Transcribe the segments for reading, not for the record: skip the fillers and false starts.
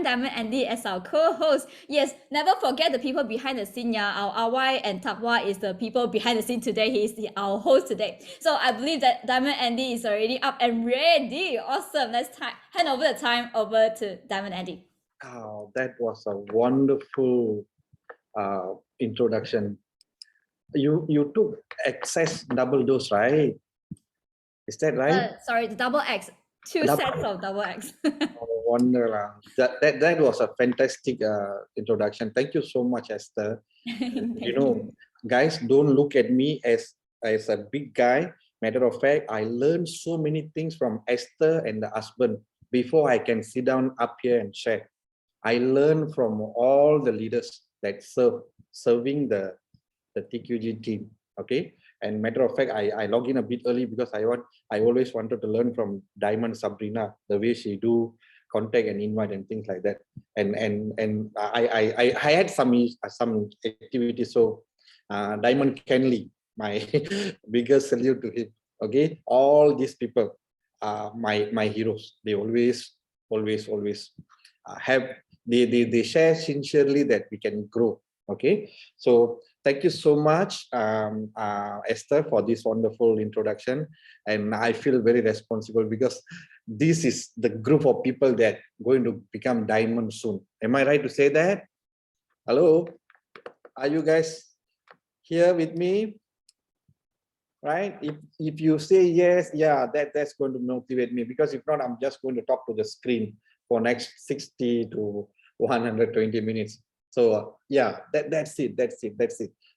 Diamond Andy as our co-host. Yes, never forget the people behind the scene. Yeah, our RY and Takwa is the people behind the scene today. He's our host today. So I believe that Diamond Andy is already up and ready. Awesome. Let's hand over the time over to Diamond Andy. Oh, that was a wonderful introduction. You took excess double dose, right? Is that right? Sorry, the double X. Two sets of double X. Oh, wonder. That was a fantastic introduction. Thank you so much, Esther. You know, guys, don't look at me as a big guy. Matter of fact, I learned so many things from Esther and the husband before I can sit down up here and share. I learned from all the leaders that serving the TQG team. Okay. And matter of fact, I log in a bit early because I always wanted to learn from Diamond Sabrina, the way she do contact and invite and things like that. And I had some activities. So Diamond Kenley, my biggest salute to him. Okay. All these people are my heroes. They always have they share sincerely that we can grow. Okay, so thank you so much, Esther, for this wonderful introduction. And I feel very responsible because this is the group of people that going to become diamond soon. Am I right to say that? Hello, are you guys here with me? Right? If you say yes, yeah, that's going to motivate me, because if not, I'm just going to talk to the screen for next 60 to 120 minutes. So yeah, that's it.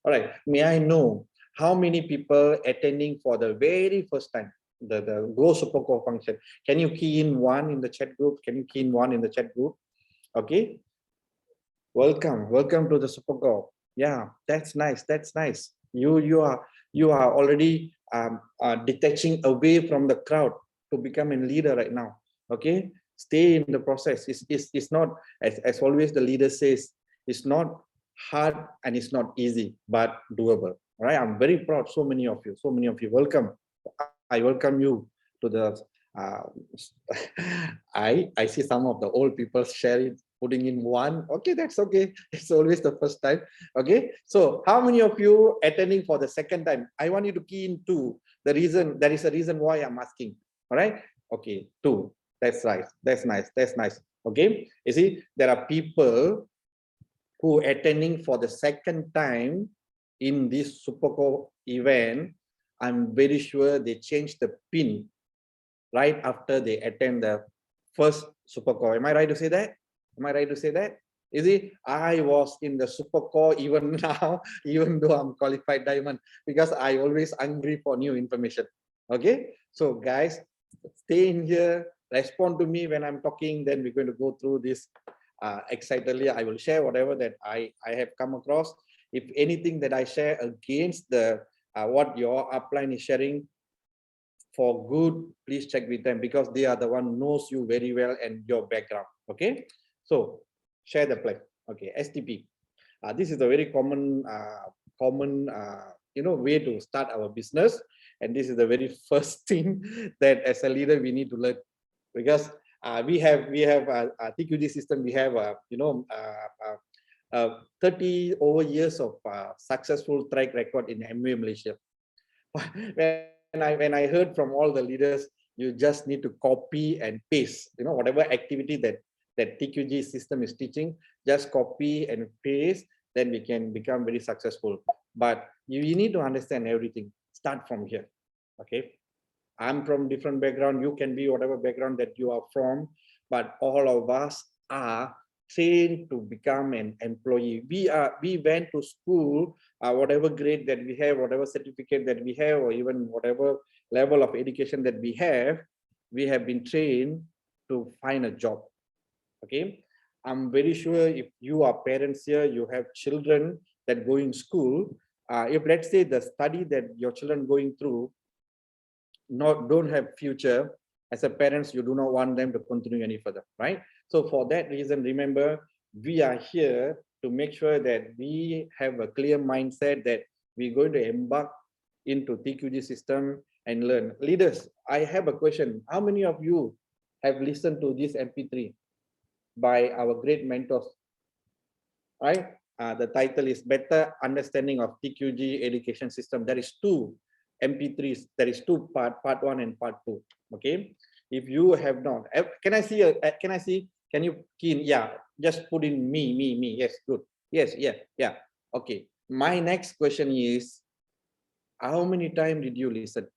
All right. May I know how many people attending for the very first time the Go Supercore function? Can you key in one in the chat group? Okay. Welcome to the Supercore. Yeah, that's nice. You are already detaching away from the crowd to become a leader right now. Okay, stay in the process. It's not, as always the leader says, it's not hard and it's not easy, but doable. All right, I'm very proud. So many of you. Welcome. I welcome you to the. I see some of the old people sharing, putting in one. Okay, that's okay. It's always the first time. Okay, so how many of you attending for the second time? I want you to key in two. The reason, there is a reason why I'm asking. All right. Okay, two. That's right. That's nice. Okay. You see, there are people who attending for the second time in this Supercore event. I'm very sure they changed the pin right after they attend the first Supercore. Am I right to say that? You see, I was in the Supercore even now, even though I'm qualified diamond, because I always hungry for new information. Okay, so guys, stay in here, respond to me when I'm talking, then we're going to go through this excitedly. I will share whatever that I have come across. If anything that I share against the what your upline is sharing, for good, please check with them, because they are the one knows you very well and your background. Okay, so share the play. Okay, STP. This is a very common way to start our business, and this is the very first thing that as a leader we need to learn, because we have a TQG system. We have 30 over years of successful track record in MWay Malaysia. When I heard from all the leaders, you just need to copy and paste, whatever activity that TQG system is teaching, just copy and paste, then we can become very successful. But you need to understand everything. Start from here. Okay, I'm from different background. You can be whatever background that you are from, but all of us are trained to become an employee. We went to school, whatever grade that we have, whatever certificate that we have, or even whatever level of education that we have been trained to find a job. Okay, I'm very sure if you are parents here, you have children that go in school. If let's say the study that your children going through don't have future, as a parents, you do not want them to continue any further, right? So for that reason, remember, we are here to make sure that we have a clear mindset that we're going to embark into TQG system and learn. Leaders, I have a question. How many of you have listened to this MP3? by our great mentors, right? The title is Better Understanding of TQG Education System. There is two MP3s. There is two part one and part two. Okay. If you have not, can I see? Can I see? Can you key in? Yeah, just put in me. Yes, good. Yes, yeah. Okay. My next question is, how many times did you listen?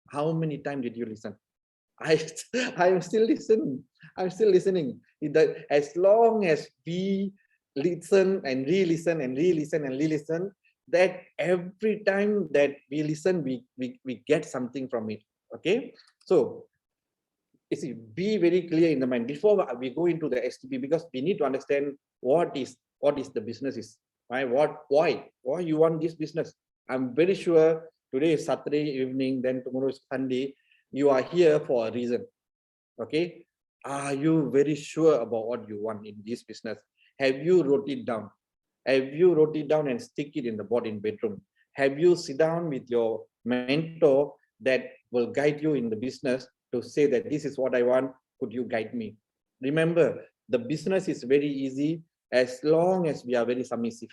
How many times did you listen? I I'm still listening. I'm still listening. As long as we listen and re-listen and re-listen and re-listen, that every time that we listen, we get something from it. Okay. So you see, be very clear in the mind before we go into the STP, because we need to understand what is the business is, right? Why you want this business. I'm very sure today is Saturday evening, then tomorrow is Sunday. You are here for a reason. Okay. Are you very sure about what you want in this business? Have you wrote it down? Have you wrote it down and stick it in the board in bedroom? Have you sit down with your mentor that will guide you in the business to say that this is what I want? Could you guide me? Remember, the business is very easy as long as we are very submissive.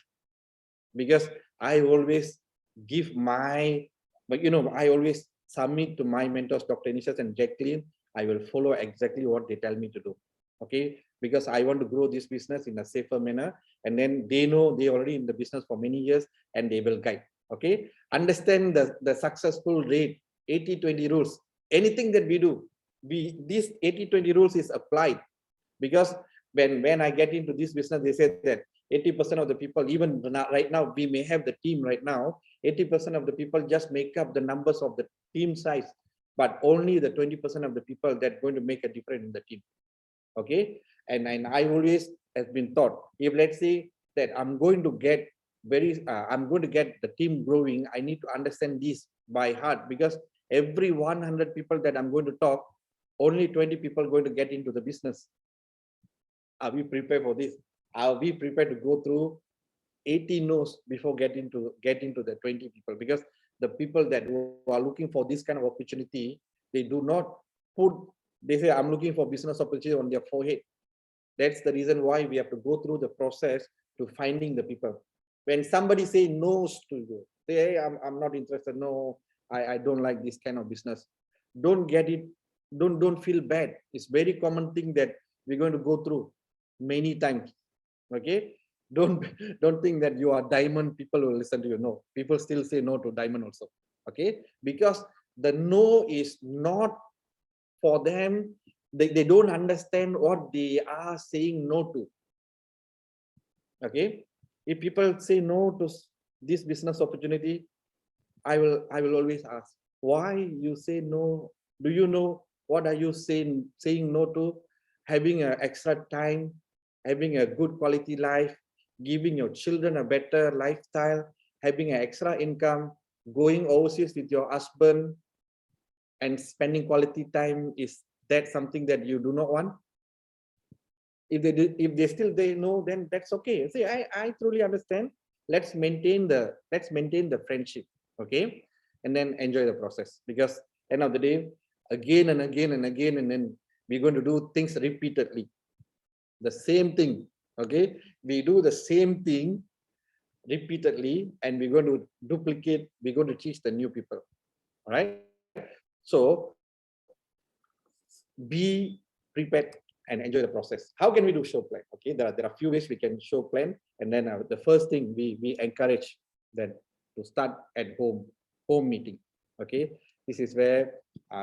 Because I always give my, but I always submit to my mentors, Dr. Nishas and Jacqueline. I will follow exactly what they tell me to do. Okay, because I want to grow this business in a safer manner, and then they know they already in the business for many years and they will guide. Okay, understand the successful rate, 80-20 rules. Anything that we do, this 80-20 rules is applied, because when I get into this business, they said that 80% of the people, even right now, we may have the team right now, 80% of the people just make up the numbers of the team size, but only the 20% of the people that are going to make a difference in the team. Okay. And I always have been taught, if let's say that I'm going to get the team growing, I need to understand this by heart, because every 100 people that I'm going to talk, only 20 people are going to get into the business. Are we prepared for this? Are we prepared to go through 80 no's before getting to the 20 people? Because the people that are looking for this kind of opportunity, they do not put, they say, I'm looking for business opportunity on their forehead. That's the reason why we have to go through the process to finding the people. When somebody say no to you, say, hey, I'm not interested. No, I don't like this kind of business. Don't get it. Don't feel bad. It's very common thing that we're going to go through many times. Okay. Don't think that you are diamond, people will listen to you. No, people still say no to diamond also. Okay, because the no is not for them. They don't understand what they are saying no to. Okay, if people say no to this business opportunity, I will always ask, why you say no? Do you know what are you saying no to? Having an extra time, having a good quality life, giving your children a better lifestyle, having an extra income, going overseas with your husband and spending quality time, is that something that you do not want? If they still know, then that's okay. See, I truly understand. Let's maintain the friendship. Okay, and then enjoy the process, because end of the day, again and again and again, and then we're going to do things repeatedly, the same thing. Okay, we do the same thing repeatedly, and we're going to duplicate, we're going to teach the new people. All right, so be prepared and enjoy the process. How can we do show plan? Okay, there are a few ways we can show plan, and then the first thing we encourage that to start at home meeting. Okay, this is where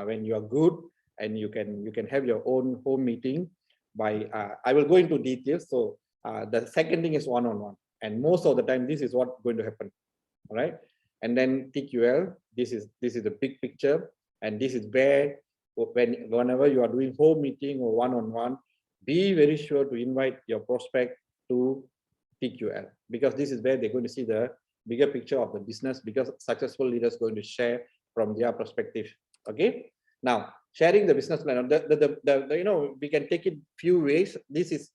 when you are good and you can have your own home meeting. By I will go into details. So the second thing is one-on-one, and most of the time this is what going to happen. All right, and then TQL. This is the big picture, and this is where whenever you are doing home meeting or one-on-one, be very sure to invite your prospect to TQL, because this is where they're going to see the bigger picture of the business, because successful leaders going to share from their perspective. Okay, now sharing the business plan, we can take it few ways. This is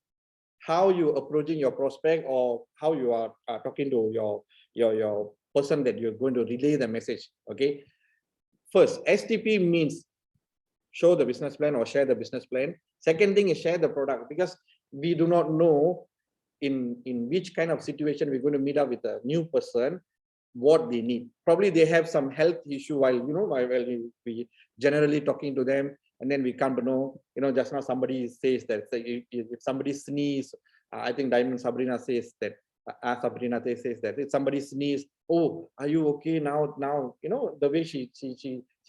how you approaching your prospect, or how you are talking to your person that you're going to relay the message. Okay, first, STP means show the business plan or share the business plan. Second thing is share the product, because we do not know in which kind of situation we're going to meet up with a new person, what they need. Probably they have some health issue while, while we generally talking to them, and then we come to know, just now somebody says that, say, if somebody sneeze, I think Diamond Sabrina says that, Sabrina says that if somebody sneeze, oh, are you okay now? The way she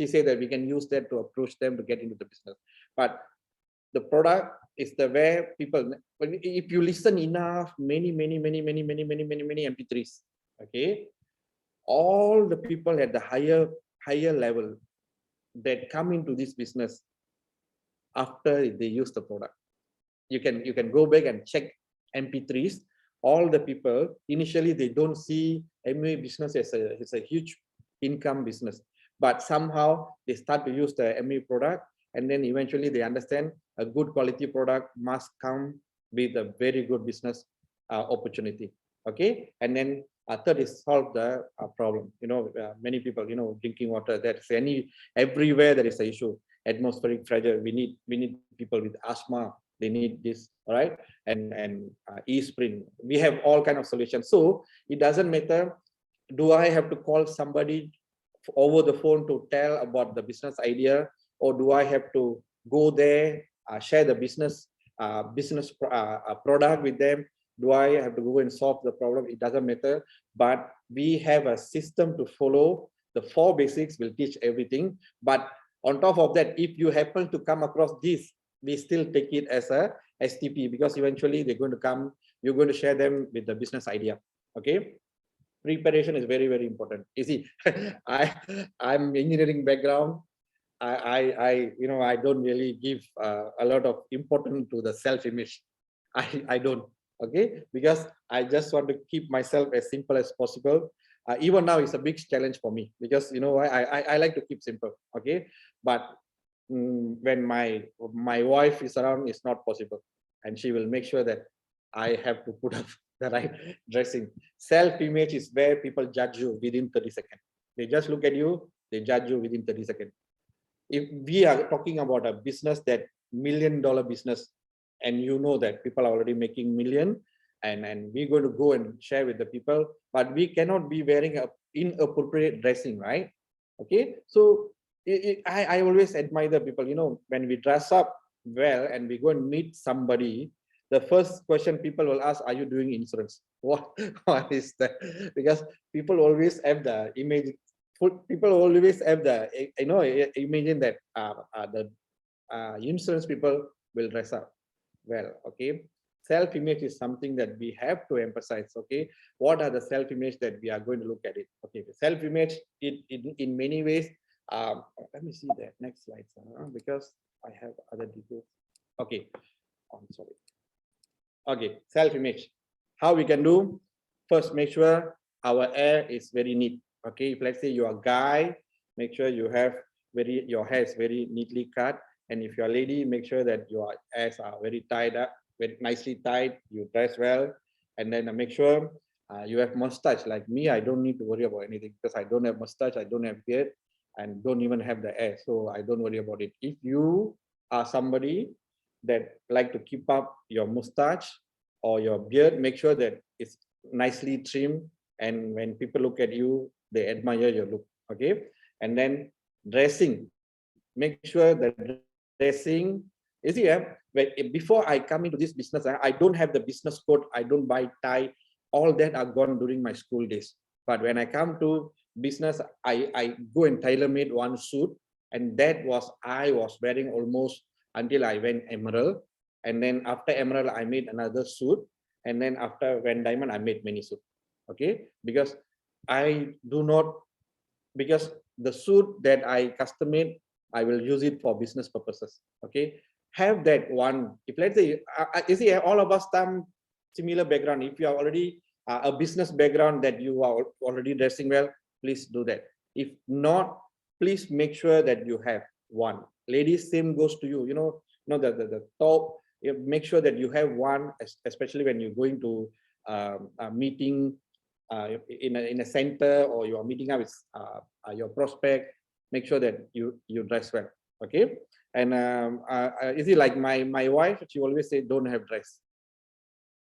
said that we can use that to approach them to get into the business. But the product is the where people, if you listen enough, many MP3s, okay, all the people at the higher level that come into this business after they use the product. You can go back and check MP3s. All the people initially they don't see MBA business as a huge income business, but somehow they start to use the MBA product, and then eventually they understand a good quality product must come with a very good business opportunity. Okay, and then third is solve the problem. Many people, drinking water. That's everywhere there is an issue. Atmospheric pressure. We need people with asthma. They need this, all right? And e-spring. We have all kind of solutions. So it doesn't matter. Do I have to call somebody over the phone to tell about the business idea, or do I have to go there, share the business product with them? Do I have to go and solve the problem? It doesn't matter. But we have a system to follow. The 4 basics will teach everything. But on top of that, if you happen to come across this, we still take it as a STP, because eventually they're going to come, you're going to share them with the business idea. Okay. Preparation is very important. You see, I'm engineering background. I don't really give a lot of importance to the self-image. I don't. Okay, because I just want to keep myself as simple as possible. Even now, it's a big challenge for me, because I like to keep simple. Okay, but when my wife is around, it's not possible, and she will make sure that I have to put up the right dressing. Self-image is where people judge you within 30 seconds. They just look at you, they judge you within 30 seconds. If we are talking about a business that $1 million business, and that people are already making million, and we're going to go and share with the people, but we cannot be wearing inappropriate dressing, right? Okay, so I always admire the people, when we dress up well and we go and meet somebody, the first question people will ask, are you doing insurance? What is that? Because people always have the image, people always have the, imagine that the insurance people will dress up well. Okay, self-image is something that we have to emphasize. Okay, what are the self-image that we are going to look at it? Okay, the self-image in many ways. Let me see that next slide, because I have other details. Okay, I'm sorry. Okay, self-image. How we can do? First, make sure our hair is very neat. Okay, if let's say you're a guy, make sure you have your hair is very neatly cut. And if you're a lady, make sure that your hairs are very tied up, very nicely tied. You dress well, and then make sure you have mustache. Like me, I don't need to worry about anything, because I don't have mustache, I don't have beard, and don't even have the hair, so I don't worry about it. If you are somebody that like to keep up your mustache or your beard, make sure that it's nicely trimmed, and when people look at you, they admire your look. Okay, and then dressing, make sure that dressing is here. Before I come into this business, I don't have the business coat, I don't buy tie, all that are gone during my school days. But when I come to business, I go and tailor-made one suit, and that was I was wearing almost until I went Emerald, and then after Emerald I made another suit, and then after when Diamond I made many suits. Okay, because I do not, because the suit that I custom made, I will use it for business purposes. Okay, have that one. If let's say you see, all of us some similar background. If you are already a business background that you are already dressing well, please do that. If not, please make sure that you have one. Ladies, same goes to you. The top. Make sure that you have one, especially when you're going to a meeting in a center, or you are meeting up with your prospect. Make sure that you dress well. Okay, And you see, like my wife, she always say, don't have dress.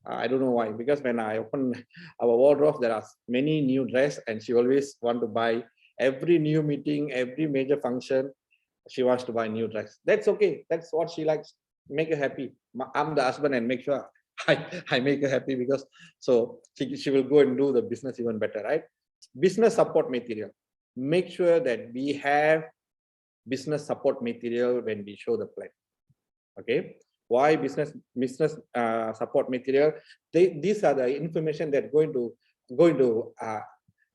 I don't know why, because when I open our wardrobe, there are many new dress, and she always want to buy every new meeting, every major function. She wants to buy new dress. That's okay. That's what she likes. Make her happy. I'm the husband, and make sure I make her happy, because so she will go and do the business even better, right? Business support material. Make sure that we have business support material when we show the plan. Okay, why business support material? These are the information that going to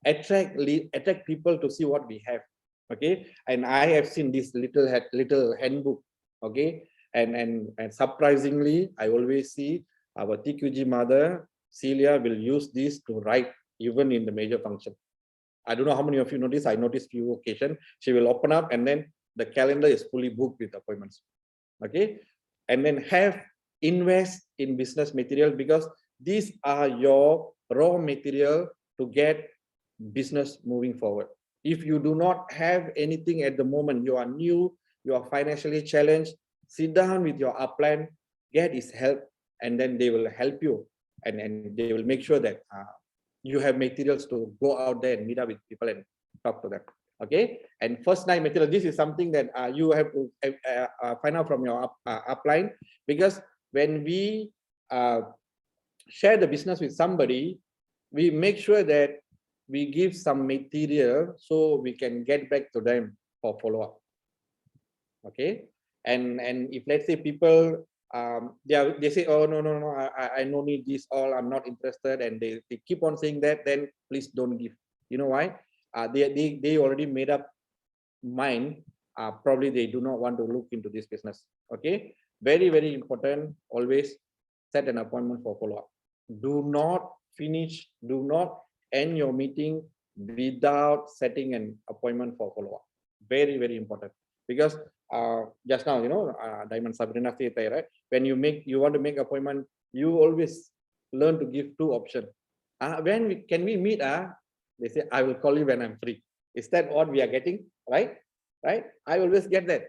attract people to see what we have. Okay, and I have seen this little handbook. Okay, and surprisingly, I always see our TQG mother Celia will use this to write even in the major function. I don't know how many of you notice. I noticed few occasions. She will open up, and then the calendar is fully booked with appointments. Okay, and then invest in business material, because these are your raw material to get business moving forward. If you do not have anything at the moment, you are new, you are financially challenged, sit down with your upline, get his help, and then they will help you, and they will make sure that you have materials to go out there and meet up with people and talk to them. Okay, and first night material, this is something that you have to find out from your upline, because when we share the business with somebody, we make sure that we give some material so we can get back to them for follow-up. Okay, and if let's say people they say, oh no, I no need this, all, I'm not interested, and they keep on saying that, then please don't give. You know why? They already made up mind. Probably they do not want to look into this business. Okay, very important. Always set an appointment for follow-up. Do not end your meeting without setting an appointment for follow-up. Very important, because just now, Diamond Sabrina said, right? When you want to make appointment, you always learn to give two options. When can we meet? They say, I will call you when I'm free. Is that what we are getting? Right? I always get that.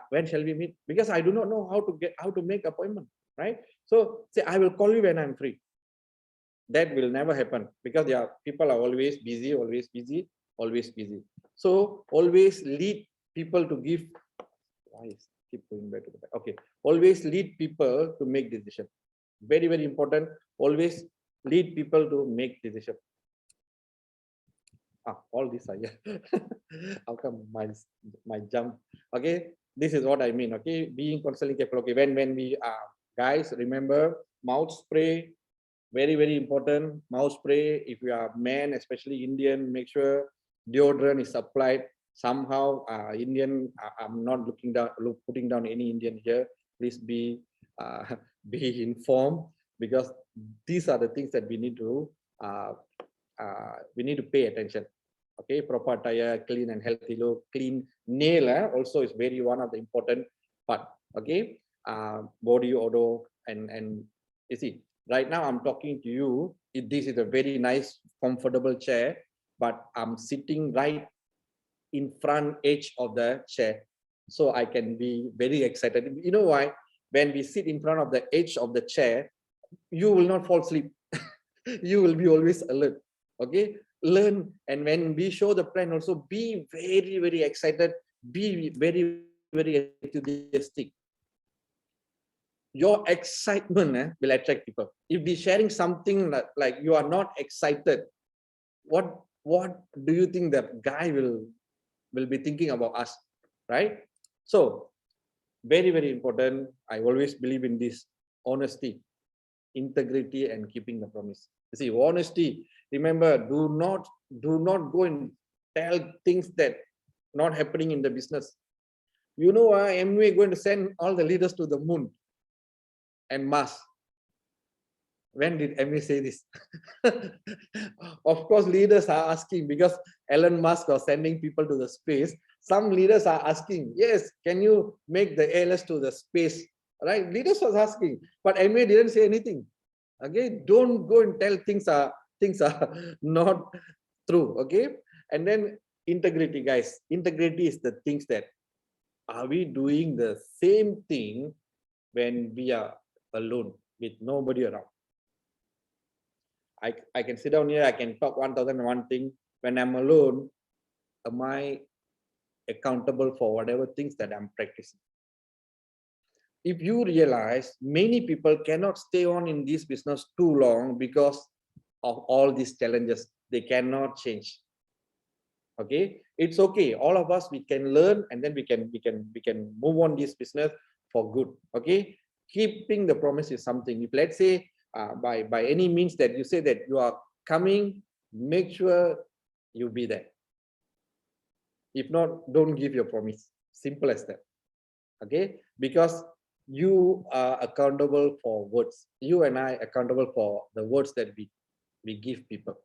When shall we meet? Because I do not know how to make appointment. Right? So say, I will call you when I'm free. That will never happen, because people are always busy. So always lead people to give. Why is keep going back to the back? Okay, always lead people to make decision. Very important. Always lead people to make decision. All these are here. How come my jump? Okay, this is what I mean. Okay, being constantly careful. Okay, when we guys, remember mouth spray. Very important. Mouth spray. If you are man, especially Indian, make sure deodorant is applied. Somehow Indian, I'm not putting down any Indian here. Please be informed, because these are the things that we need to pay attention. Okay, proper attire, clean and healthy look, clean nail also is one of the important part. Okay, body odor, and you see, right now I'm talking to you. This is a very nice, comfortable chair, but I'm sitting right in front edge of the chair, so I can be very excited. You know why? When we sit in front of the edge of the chair, you will not fall asleep. You will be always alert. Okay, learn, and when we show the plan, also be very excited. Be very enthusiastic. Your excitement will attract people. If we sharing something like you are not excited, what do you think that guy will be thinking about us, right? So very important. I always believe in this: honesty, integrity, and keeping the promise. You see, honesty. Remember, do not go and tell things that not happening in the business. You know, MWay going to send all the leaders to the moon and Mars. When did MWay say this? Of course, leaders are asking, because Elon Musk was sending people to the space. Some leaders are asking, yes, can you make the ALS to the space? Right? Leaders was asking, but MWay didn't say anything. Okay, don't go and tell things are not true. Okay, and then integrity, guys. Integrity is the things that are we doing the same thing when we are alone with nobody around? I can sit down here, I can talk 1001 thing. When I'm alone, am I accountable for whatever things that I'm practicing? If you realize many people cannot stay on in this business too long because of all these challenges, they cannot change. Okay, it's okay. All of us, we can learn, and then we can move on this business for good. Okay, keeping the promise is something. If let's say by any means that you say that you are coming, make sure you be there. If not, don't give your promise. Simple as that. Okay, because you are accountable for words. You and I accountable for the words that we give people.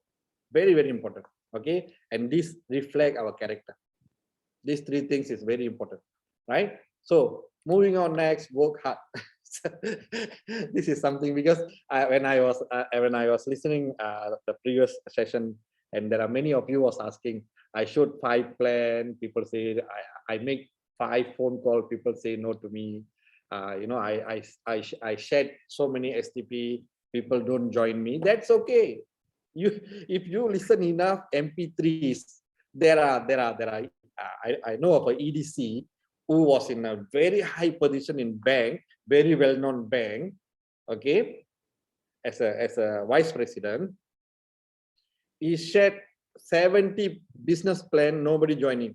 Very, very important. Okay, and this reflect our character. These three things is very important, right? So moving on next, work hard. This is something because when I was listening the previous session, and there are many of you was asking, I showed 5 plan. People say I make 5 phone call. People say no to me. You know, I shared so many STP. People don't join me. That's okay. You if you listen enough MP3s, there are I know of a EDC who was in a very high position in bank, very well-known bank, okay, as a vice president. He shared 70 business plan, nobody joining.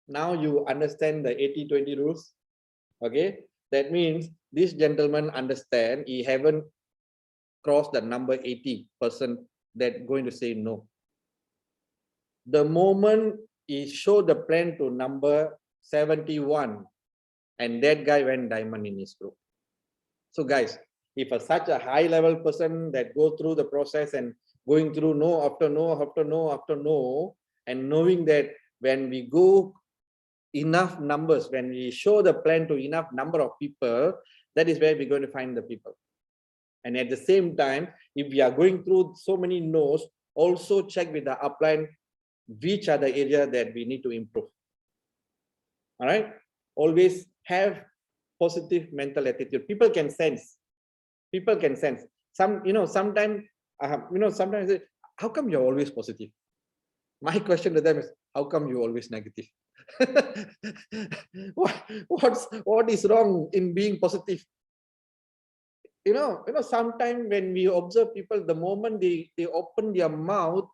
Now you understand the 80-20 rules, okay? That means this gentleman understand he haven't crossed the number 80% that going to say no. The moment he showed the plan to number 71, and that guy went diamond in his group. So guys, if such a high level person that go through the process and going through no after no after no after no, and knowing that when we go enough numbers, when we show the plan to enough number of people, that is where we're going to find the people. And at the same time, if we are going through so many no's, also check with the upline which are the area that we need to improve. All right, always have positive mental attitude. People can sense sometimes sometimes how come you're always positive? My question to them is, how come you always negative? What is wrong in being positive? Sometimes when we observe people, the moment they open their mouth,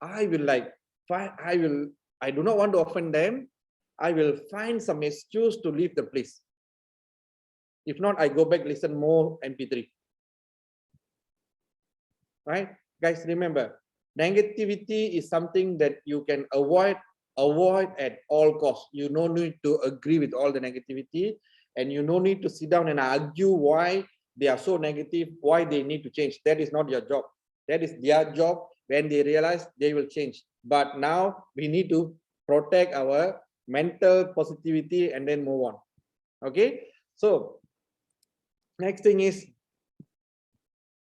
I will like, I do not want to offend them. I will find some excuse to leave the place. If not, I go back, listen more MP3. Right? Guys, remember, negativity is something that you can avoid at all costs. You no need to agree with all the negativity, and you no need to sit down and argue why they are so negative, why they need to change. That is not your job. That is their job. When they realize, they will change. But now we need to protect our mental positivity and then move on. Okay, so next thing is,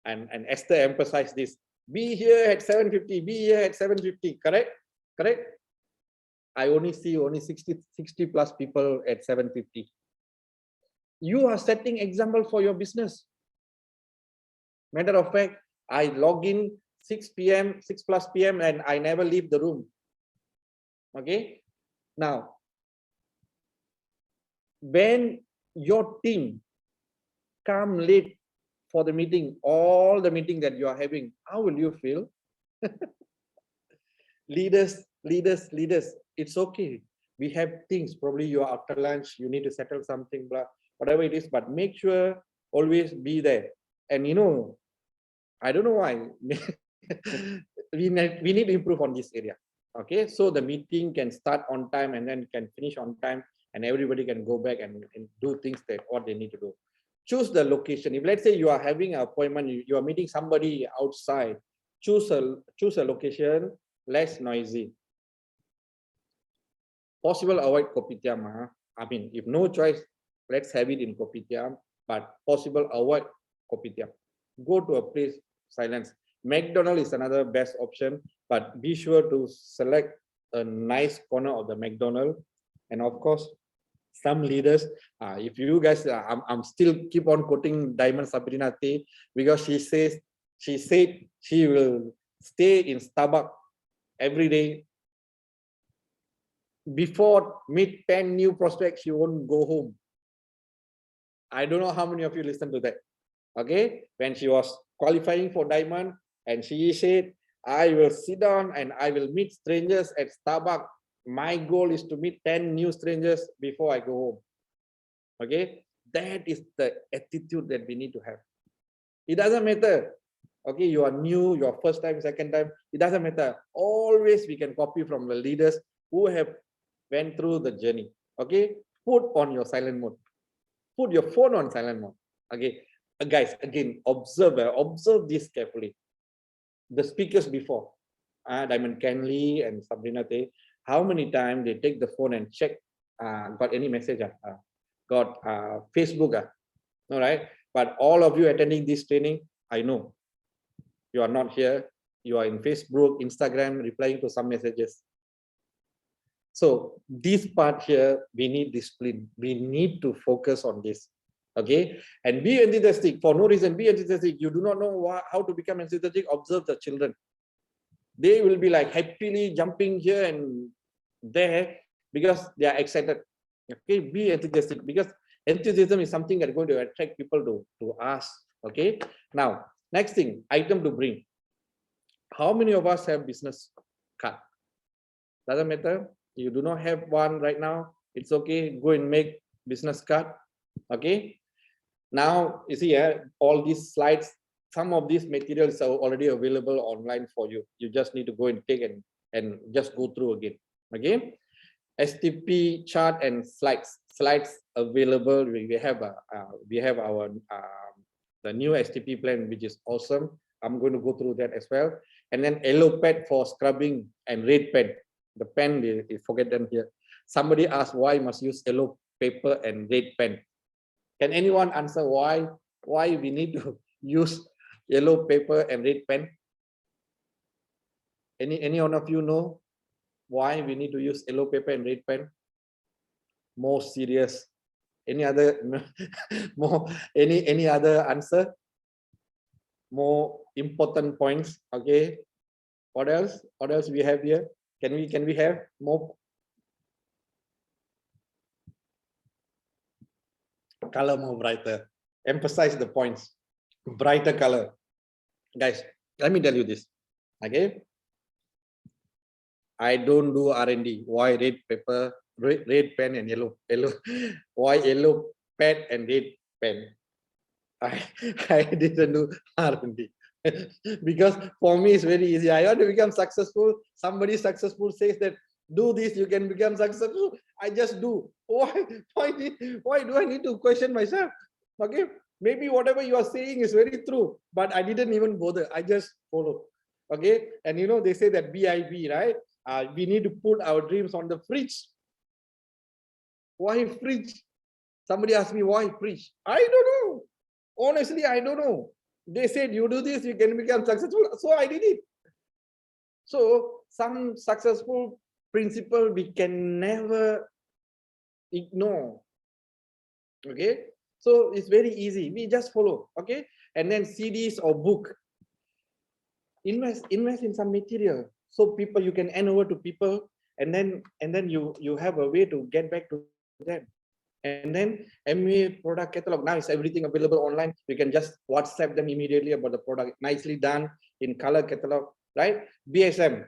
and Esther emphasized this, be here at 7:50, be here at 7:50, correct. I only see 60 plus people at 7:50. You are setting example for your business. Matter of fact, I log in 6 p.m., 6 plus p.m. and I never leave the room. Okay, now when your team come late for the meeting, all the meeting that you are having, how will you feel? leaders, it's okay. We have things, probably you are after lunch, you need to settle something, blah, whatever it is, but make sure always be there. And I don't know why, we need to improve on this area. Okay, so the meeting can start on time and then can finish on time, and everybody can go back and do things that what they need to do. Choose the location. If let's say you are having an appointment, you are meeting somebody outside, choose a location less noisy. Possible avoid kopitiam. I mean, if no choice, let's have it in kopitiam, but possible avoid kopitiam. Go to a place silence. McDonald's is another best option, but be sure to select a nice corner of the McDonald's. And of course, some leaders, if you guys, I'm still keep on quoting Diamond Sabrina Tay, because she said she will stay in Starbucks every day. Before meet 10 new prospects, she won't go home. I don't know how many of you listen to that. Okay, when she was qualifying for Diamond, and she said, I will sit down and I will meet strangers at Starbucks. My goal is to meet 10 new strangers before I go home. Okay, that is the attitude that we need to have. It doesn't matter. Okay, you are new, your first time, second time, it doesn't matter. Always we can copy from the leaders who have went through the journey. Okay, put on your silent mode. Put your phone on silent mode. Okay, guys, again, observe this carefully. The speakers before, Diamond Kenley and Sabrina Tay, how many times they take the phone and check, got any message, got Facebook, all right? But all of you attending this training, I know you are not here. You are in Facebook, Instagram, replying to some messages. So this part here, we need discipline. We need to focus on this. Okay, and be enthusiastic for no reason. Be enthusiastic. You do not know how to become enthusiastic. Observe the children. They will be like happily jumping here and there because they are excited. Okay, be enthusiastic, because enthusiasm is something that is going to attract people to us. Okay, now next thing, item to bring. How many of us have business card? Doesn't matter. You do not have one right now. It's okay. Go and make business card. Okay. Now you see, all these slides, some of these materials are already available online for you. You just need to go and take and just go through again. Okay. STP chart and slides available. We have our the new STP plan, which is awesome. I'm going to go through that as well. And then yellow pad for scrubbing and red pen. The pen, forget them here. Somebody asked why must use yellow paper and red pen. Can anyone answer why we need to use yellow paper and red pen? Any one of you know why we need to use yellow paper and red pen? More serious. Any other any other answer? More important points. Okay. What else? What else we have here? Can we have more? Color more brighter. Emphasize the points. Brighter color. Guys, let me tell you this. Okay. I don't do R&D. Why red paper, red pen and yellow? Why yellow pen and red pen? I didn't do R&D. Because for me it's very easy. I want to become successful. Somebody successful says that do this, you can become successful. I just do. Why do I need to question myself? Okay, maybe whatever you are saying is very true, but I didn't even bother. I just follow. Okay, and you know they say that BIB, right? We need to put our dreams on the fridge. Why fridge? Somebody asked me why fridge. I don't know. Honestly, I don't know. They said you do this, you can become successful. So I did it. So some successful principle we can never ignore. Okay. So it's very easy. We just follow. Okay. And then CDs or book. Invest in some material. So people, you can hand over to people, and then you have a way to get back to them. And then MA product catalog, now is everything available online. You can just WhatsApp them immediately about the product, nicely done in color catalog, right? BSM,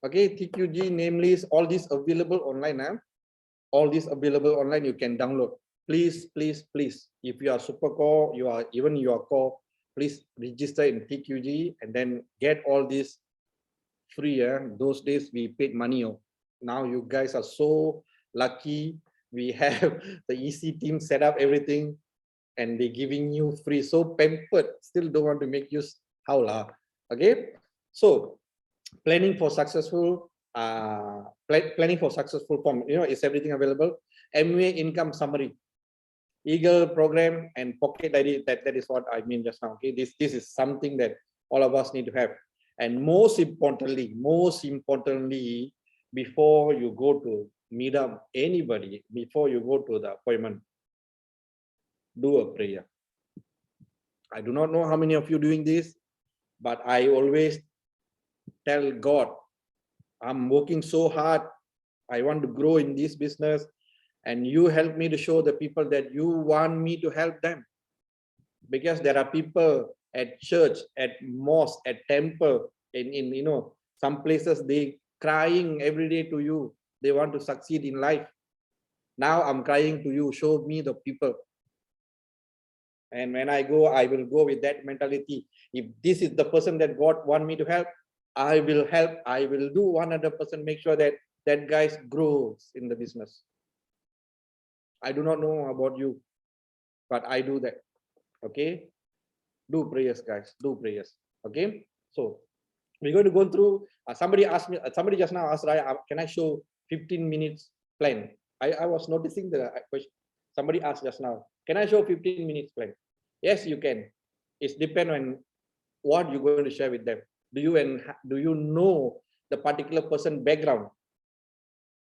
okay, TQG, name list, all these available online. All these available online, you can download. Please, if you are super core, you are core, please register in TQG and then get all these free. Those days we paid money. Now you guys are so lucky. We have the EC team set up everything and they giving you free. So pampered, still don't want to make use. How lah? Okay. So planning for successful form, you know, is everything available? MA income summary, Eagle program and pocket diary. That is what I mean just now. Okay, this is something that all of us need to have. And most importantly, before you go to meet up anybody, before you go to the appointment, do a prayer. I do not know how many of you doing this, but I always tell God, I'm working so hard. I want to grow in this business, and you help me to show the people that you want me to help them. Because there are people at church, at mosque, at temple, in some places they crying every day to you. They want to succeed in life. Now I'm crying to you, show me the people. And when I go, I will go with that mentality. If this is the person that God want me to help, I will help. I will do 100%, make sure that that guy grows in the business. I do not know about you, but I do that. Okay, do prayers, guys. Do prayers. Okay, so we're going to go through. Somebody asked me. Somebody just now asked, right? Can I show 15 minutes plan? I was noticing the question. Somebody asked just now. Can I show 15 minutes plan? Yes, you can. It's depend on what you're going to share with them. Do you know the particular person background?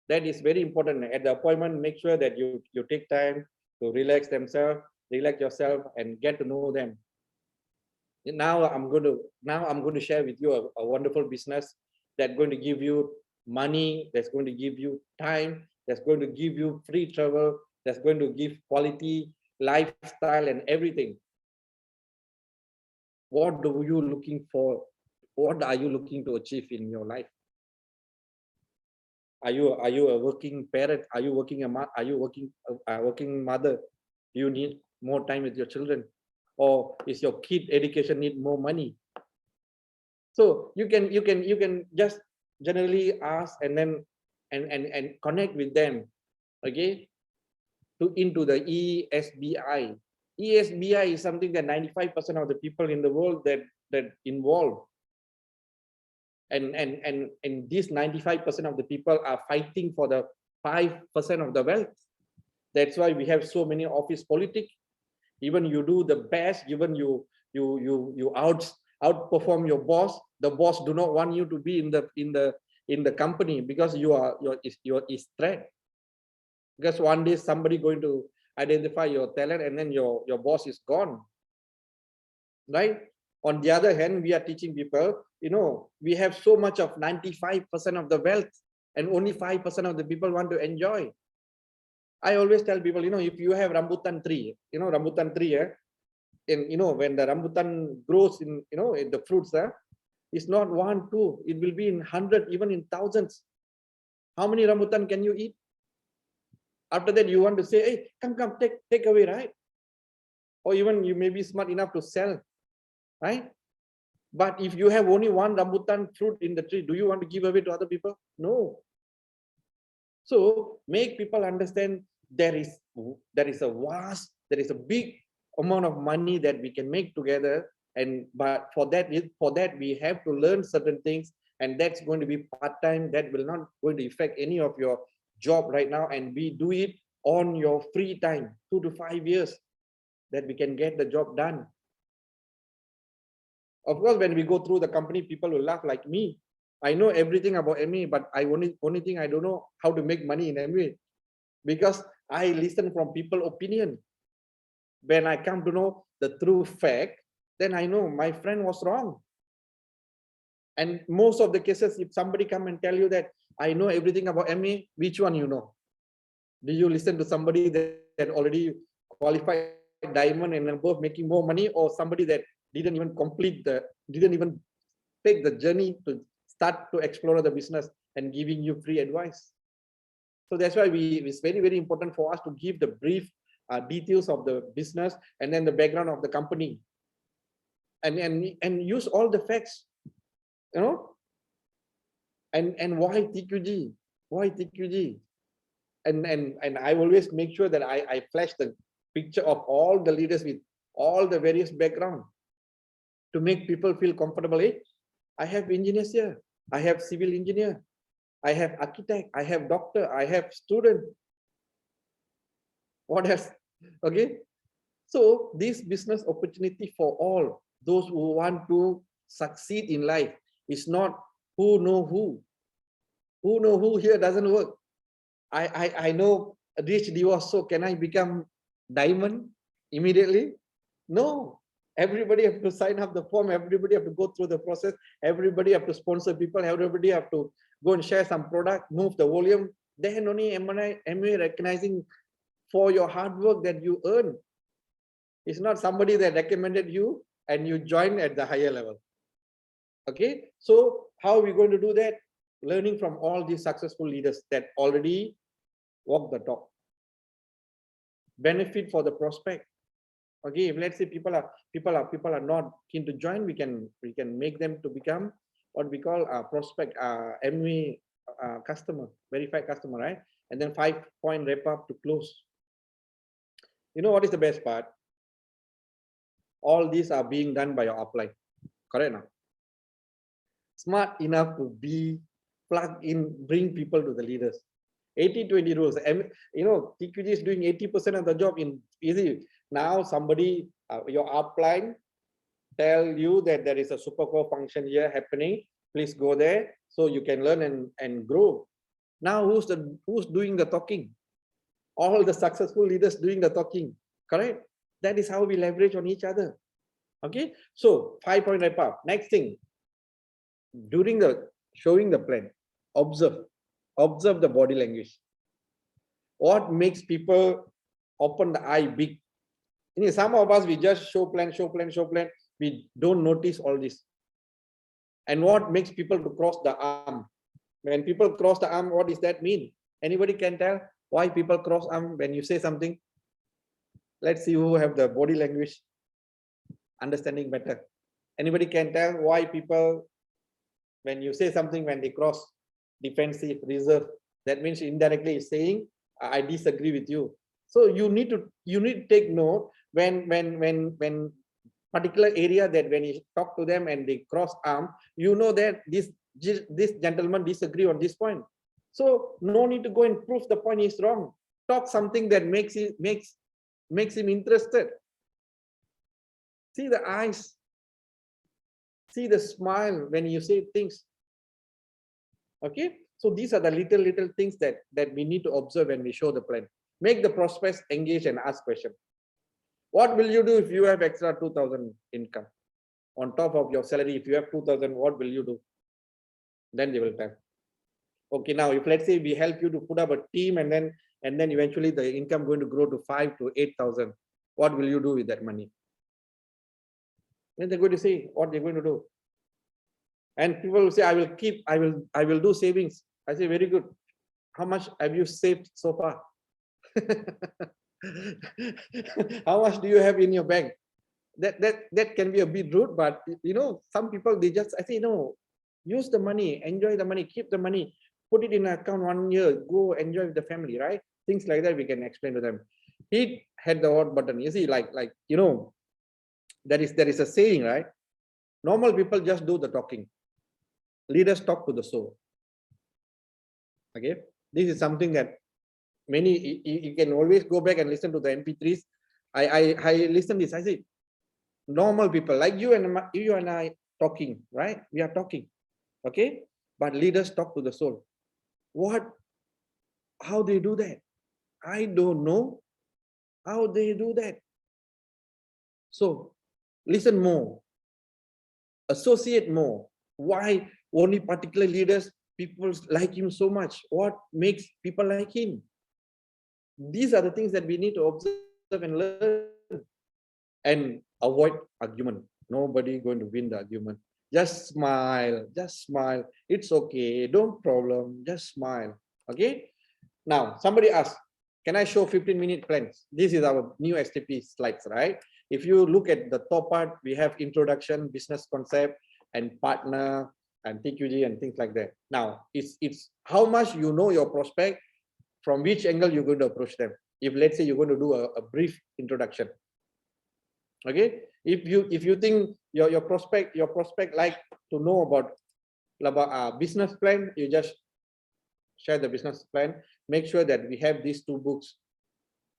That is very important. At the appointment, make sure that you take time to relax yourself, and get to know them. Now I'm going to share with you a wonderful business that's going to give you money, that's going to give you time, that's going to give you free travel, that's going to give quality lifestyle and everything. What are you looking for? What are you looking to achieve in your life? Are you a working parent? Are you working working mother? Do you need more time with your children? Or is your kid education need more money? So you can just generally ask, and then and connect with them, okay, into the ESBI. ESBI is something that 95% of the people in the world that involved, and these 95% of the people are fighting for the 5% of the wealth. That's why we have so many office politics. Even you do the best, even you outperform your boss, the boss do not want you to be in the company, because you're threat. Because one day somebody going to identify your talent, and then your boss is gone, right? On the other hand, we are teaching people, we have so much of 95% of the wealth, and only 5% of the people want to enjoy. I always tell people, if you have rambutan tree, rambutan tree, and when the rambutan grows in the fruits, it's not 1, 2, it will be in 100, even in thousands. How many rambutan can you eat? After that, you want to say, hey, come, take away, right? Or even you may be smart enough to sell, right? But if you have only one rambutan fruit in the tree, do you want to give away to other people? No. So make people understand there is a big amount of money that we can make together, but for that we have to learn certain things, and that's going to be part-time. That will not going to affect any of your job right now, and we do it on your free time, 2 to 5 years, that we can get the job done. Of course, when we go through the company, people will laugh like me. I know everything about MA, but only thing I don't know how to make money in MA, because I listen from people opinion. When I come to know the true fact, then I know my friend was wrong. And most of the cases, if somebody come and tell you that I know everything about MA, which one you know? Do you listen to somebody that already qualified diamond and above, making more money, or somebody that didn't even take the journey to start to explore the business and giving you free advice? So that's why it's very, very important for us to give the brief details of the business, and then the background of the company, and use all the facts, and why TQG, and I always make sure that I flash the picture of all the leaders with all the various background, to make people feel comfortable. Hey, I have engineers here, I have civil engineer, I have architect, I have doctor, I have student. What else? Okay. So this business opportunity for all those who want to succeed in life is not who know who. Who know who here doesn't work? I know rich divorce, so can I become diamond immediately? No. Everybody have to sign up the form. Everybody have to go through the process. Everybody have to sponsor people. Everybody have to go and share some product, move the volume. Then only MA recognizing for your hard work that you earn. It's not somebody that recommended you and you join at the higher level. Okay, so how are we going to do that? Learning from all these successful leaders that already walk the talk. Benefit for the prospect. Okay, if let's say people are not keen to join, we can make them to become what we call a prospect, MV customer, verified customer, right? And then 5-point wrap up to close. You know what is the best part? All these are being done by your upline. Correct now? Smart enough to be plug in, bring people to the leaders. 80-20 rules. And you know, TQG is doing 80% of the job in easy. Now somebody, your upline tell you that there is a super core function here happening. Please go there so you can learn and grow. Now who's doing the talking? All the successful leaders doing the talking. Correct? That is how we leverage on each other. Okay. So 5-point wrap up. Next thing, during the showing the plan, observe the body language. What makes people open the eye big? You know, some of us, we just show plan. We don't notice all this. And what makes people to cross the arm? When people cross the arm, what does that mean? Anybody can tell why people cross arm when you say something? Let's see who have the body language understanding better. Anybody can tell why people, when you say something, when they cross defensive, reserve, that means indirectly saying, I disagree with you. So you need to take note when particular area that when you talk to them and they cross arm, you know that this gentleman disagree on this point. So no need to go and prove the point is wrong. Talk something that makes him interested. See the eyes. See the smile when you say things. Okay, so these are the little things that we need to observe when we show the plan. Make the prospects engage and ask questions. What will you do if you have extra 2,000 income on top of your salary? If you have 2,000, what will you do? Then they will tell. Okay, now if let's say we help you to put up a team and then eventually the income going to grow to 5,000 to 8,000, what will you do with that money? Then they're going to say what they're going to do. And people will say, I will do savings. I say, very good. How much have you saved so far? How much do you have in your bank? That can be a bit rude, but you know, some people, I say, no, use the money, enjoy the money, keep the money, put it in an account 1 year, go enjoy with the family, right? Things like that we can explain to them. Hit the hot button. You see, like you know, there is a saying, right? Normal people just do the talking. Leaders talk to the soul. Okay, this is something that many, you can always go back and listen to the MP3s. I listen this. I say, normal people like you and I talking, right? We are talking, okay? But leaders talk to the soul. How they do that? I don't know how they do that. So listen more, associate more. Why only particular leaders, people like him so much? What makes people like him? These are the things that we need to observe and learn and avoid argument. Nobody going to win the argument. Just smile, it's okay, don't problem, just smile. Okay, now somebody asks, can I show 15-minute plans? This is our new STP slides, right? If you look at the top part, we have introduction, business concept, and partner, and TQG, and things like that. Now it's how much you know your prospect, from which angle you're going to approach them. If let's say you're going to do a brief introduction, okay, if you think your prospect like to know about business plan, you just share the business plan. Make sure that we have these 2 books,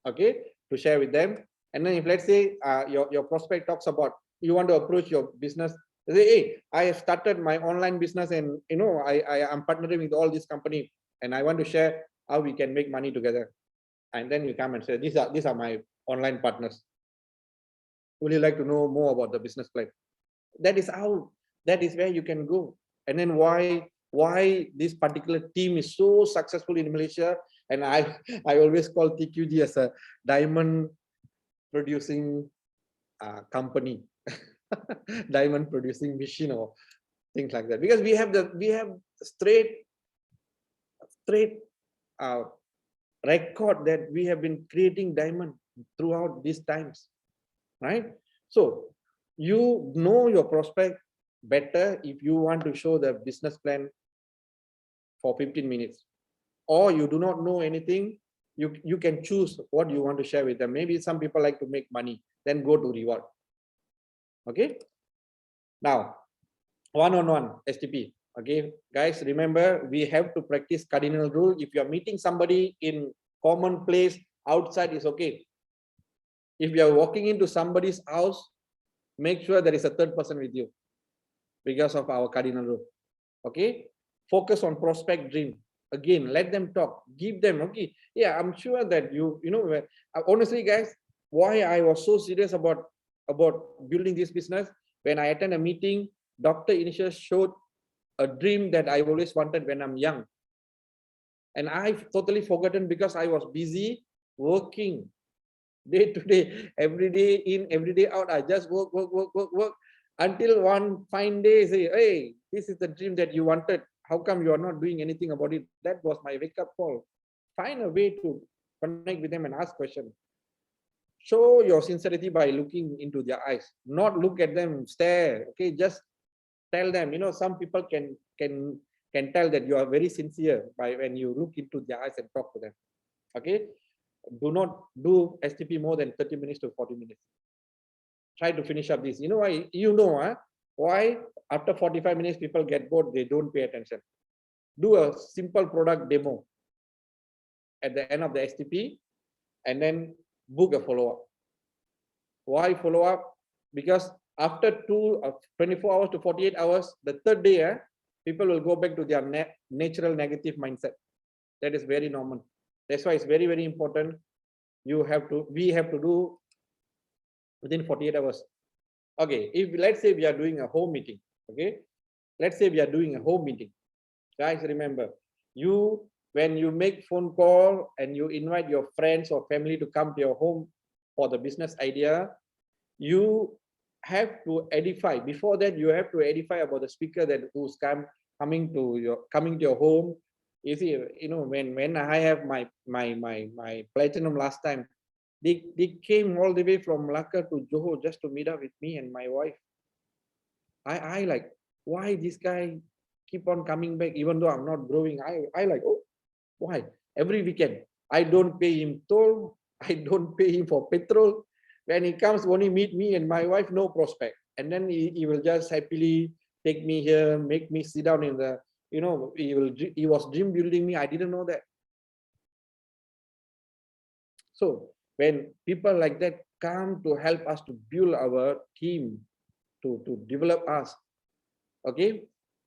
okay, to share with them. And then if let's say your prospect talks about you want to approach your business They say, hey, I have started my online business and I am partnering with all this company and I want to share how we can make money together. And then you come and say, these are my online partners. Would you like to know more about the business plan? That is where you can go. And then why this particular team is so successful in Malaysia. And I always call TQG as a diamond producing company, diamond producing machine or things like that, because we have straight record that we have been creating diamond throughout these times, right? So you know your prospect better if you want to show the business plan for 15 minutes, or you do not know anything. You can choose what you want to share with them. Maybe some people like to make money, then go to reward. Okay, now one-on-one STP. Okay, guys, remember we have to practice cardinal rule. If you're meeting somebody in common place outside, is okay. If you're walking into somebody's house, make sure there is a third person with you because of our cardinal rule. Okay, focus on prospect dream. Again, let them talk, give them, okay, yeah, I'm sure that honestly guys, why I was so serious about building this business, when I attend a meeting, Dr. Inisha showed a dream that I always wanted when I'm young, and I've totally forgotten because I was busy working day to day, every day in, every day out. I just work until one fine day say, hey, this is the dream that you wanted, how come you are not doing anything about it? That was my wake-up call. Find a way to connect with them and ask questions. Show your sincerity by looking into their eyes, not look at them, stare. Okay, just tell them. Some people can tell that you are very sincere by when you look into their eyes and talk to them. Okay, do not do STP more than 30 minutes to 40 minutes. Try to finish up this. Why? Why after 45 minutes people get bored, they don't pay attention. Do a simple product demo at the end of the STP and then book a follow-up. Why follow-up? Because after 24 hours to 48 hours, the third day, people will go back to their natural negative mindset. That is very normal. That's why it's very, very important. We have to do within 48 hours. Okay, let's say we are doing a home meeting. Okay, let's say we are doing a home meeting. Guys, remember, when you make phone call and you invite your friends or family to come to your home for the business idea, you have to edify. Before that, you have to edify about the speaker who's coming to your home. You see, when I have my platinum last time, they came all the way from Malacca to Johor just to meet up with me and my wife. I like, why this guy keep on coming back even though I'm not growing? I like, oh, why? Every weekend, I don't pay him toll, I don't pay him for petrol. When he comes, only meet me and my wife, no prospect. And then he will just happily take me here, make me sit down in the, he was dream building me. I didn't know that. So when people like that come to help us to build our team, to develop us, okay,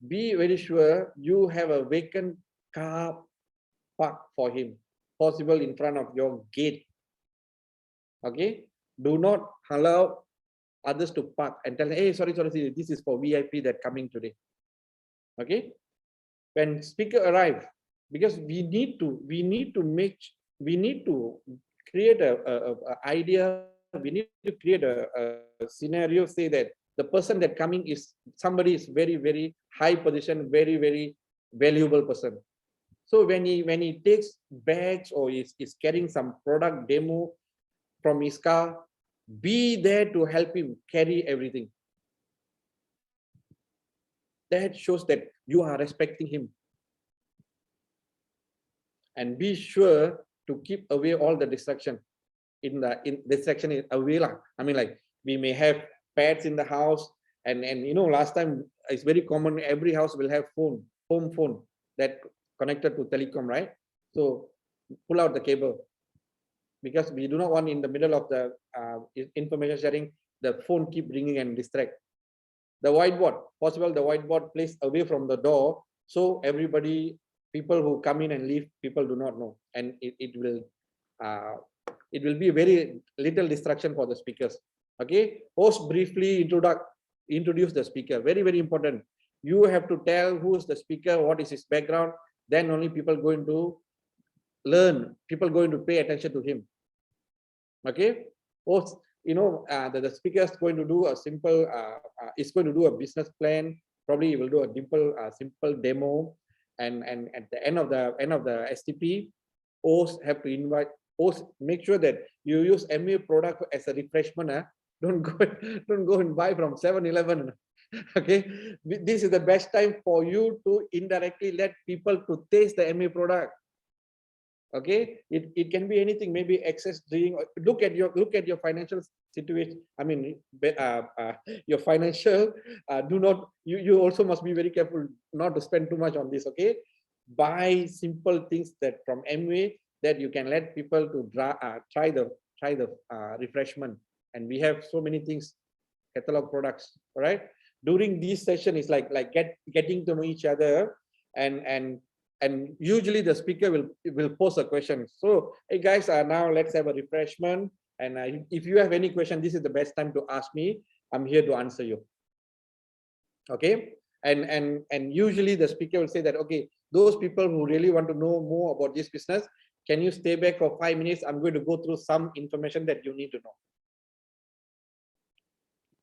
be very sure you have a vacant car park for him, possible in front of your gate. Okay, do not allow others to park and tell, hey, sorry, this is for VIP that coming today. Okay, when speaker arrive, because we need to create a idea, we need to create a scenario, say that the person that coming is somebody is very, very high position, very, very valuable person. So when he takes bags or is carrying some product demo from his car, be there to help him carry everything. That shows that you are respecting him. And be sure to keep away all the distraction. In this section is away lah. I mean, like, we may have pets in the house, and last time it's very common, every house will have home phone that connected to telecom, right? So pull out the cable, because we do not want in the middle of the information sharing the phone keep ringing and distract. The whiteboard, possible the whiteboard placed away from the door, so everybody, people who come in and leave, people do not know, and it will be very little distraction for the speakers. Okay, host briefly introduce the speaker. Very, very important. You have to tell who's the speaker, what is his background, then only people going to learn, people going to pay attention to him. Okay, host, the speaker is going to do a simple is going to do a business plan. Probably he will do a simple demo, and at the end of the STP, host have to invite host, make sure that you use MA product as a refreshment. Don't go and buy from 7-Eleven. Okay, this is the best time for you to indirectly let people to taste the MA product. Okay, it can be anything, maybe excess drink. Look at your financial situation. I mean, your financial, do not, you also must be very careful not to spend too much on this. Okay, buy simple things that from Amway that you can let people to try the refreshment. And we have so many things, catalog products. All right, during this session is like getting to know each other, and usually the speaker will pose a question. So, hey guys, now let's have a refreshment. And if you have any question, this is the best time to ask me. I'm here to answer you. Okay, and usually the speaker will say that, okay, those people who really want to know more about this business, can you stay back for 5 minutes? I'm going to go through some information that you need to know.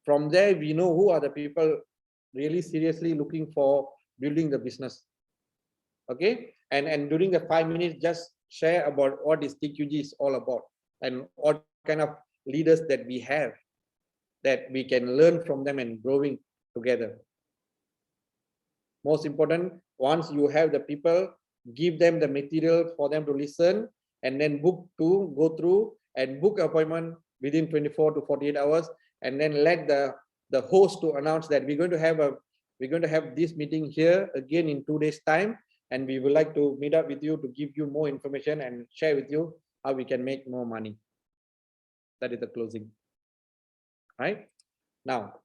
From there, we know who are the people really seriously looking for building the business. Okay, and during the 5 minutes, just share about what is TQG is all about, and what kind of leaders that we have, that we can learn from them and growing together. Most important, once you have the people, give them the material for them to listen, and then go through and book appointment within 24 to 48 hours, and then let the host to announce that we're going to have this meeting here again in 2 days time, and we would like to meet up with you to give you more information and share with you how we can make more money. That is the closing. Right now,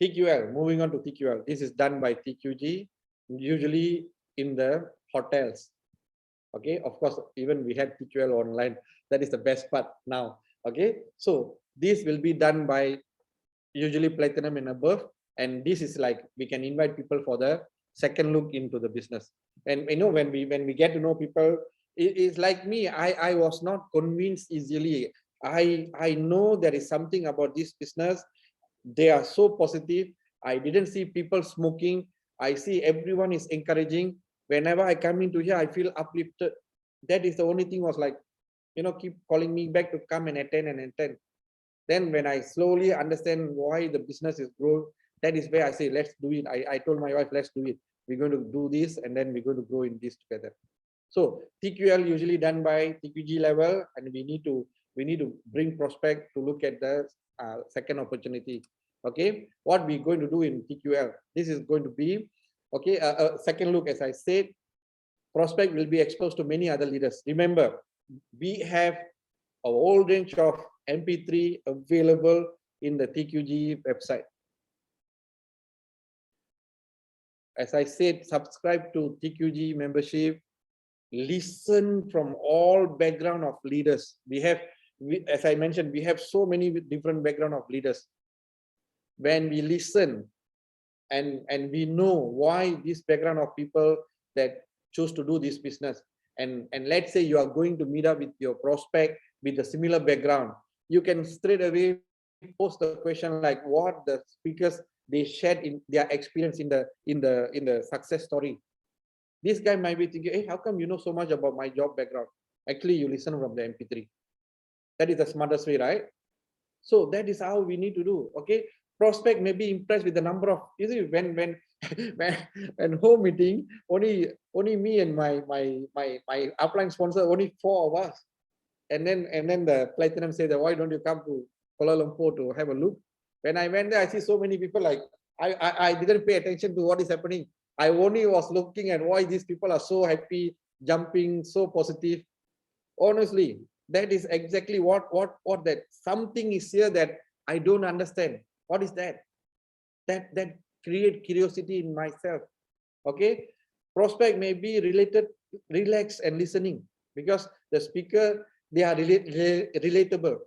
TQL, moving on to TQL. This is done by TQG, usually in the hotels. Okay, of course, even we had TQL online. That is the best part now. Okay, so this will be done by usually platinum and above, and this is like we can invite people for the second look into the business. And when we get to know people, it's like me, I was not convinced easily. I know there is something about this business. They are so positive. I didn't see people smoking. I see everyone is encouraging. Whenever I come into here, I feel uplifted. That is the only thing, was like, keep calling me back to come and attend. Then when I slowly understand why the business is growing, that is where I say, let's do it. I told my wife, let's do it. We're going to do this, and then we're going to grow in this together. So TQL usually done by TQG level, and we need to bring prospect to look at the second opportunity. Okay, what we're going to do in TQL, this is going to be, okay, a second look. As I said, prospect will be exposed to many other leaders. Remember, we have a whole range of MP3 available in the TQG website. As I said, subscribe to TQG membership, listen from all background of leaders. As I mentioned, we have so many different background of leaders. When we listen and we know why this background of people that choose to do this business, and let's say you are going to meet up with your prospect with a similar background, you can straight away post the question like what the speakers they shared in their experience in the success story. This guy might be thinking, hey, how come you know so much about my job background? Actually, you listen from the MP3. That is the smartest way, right? So that is how we need to do. Okay, prospect may be impressed with the number of, you see, when home meeting, only me and my upline sponsor, only 4 of us. And then the platinum said that, why don't you come to Kuala Lumpur to have a look? When I went there, I see so many people, like I didn't pay attention to what is happening. I only was looking at why these people are so happy, jumping, so positive. Honestly, that is exactly what that something is here that I don't understand. What is that? That create curiosity in myself. Okay, prospect may be related, relaxed and listening, because the speaker, they are relatable.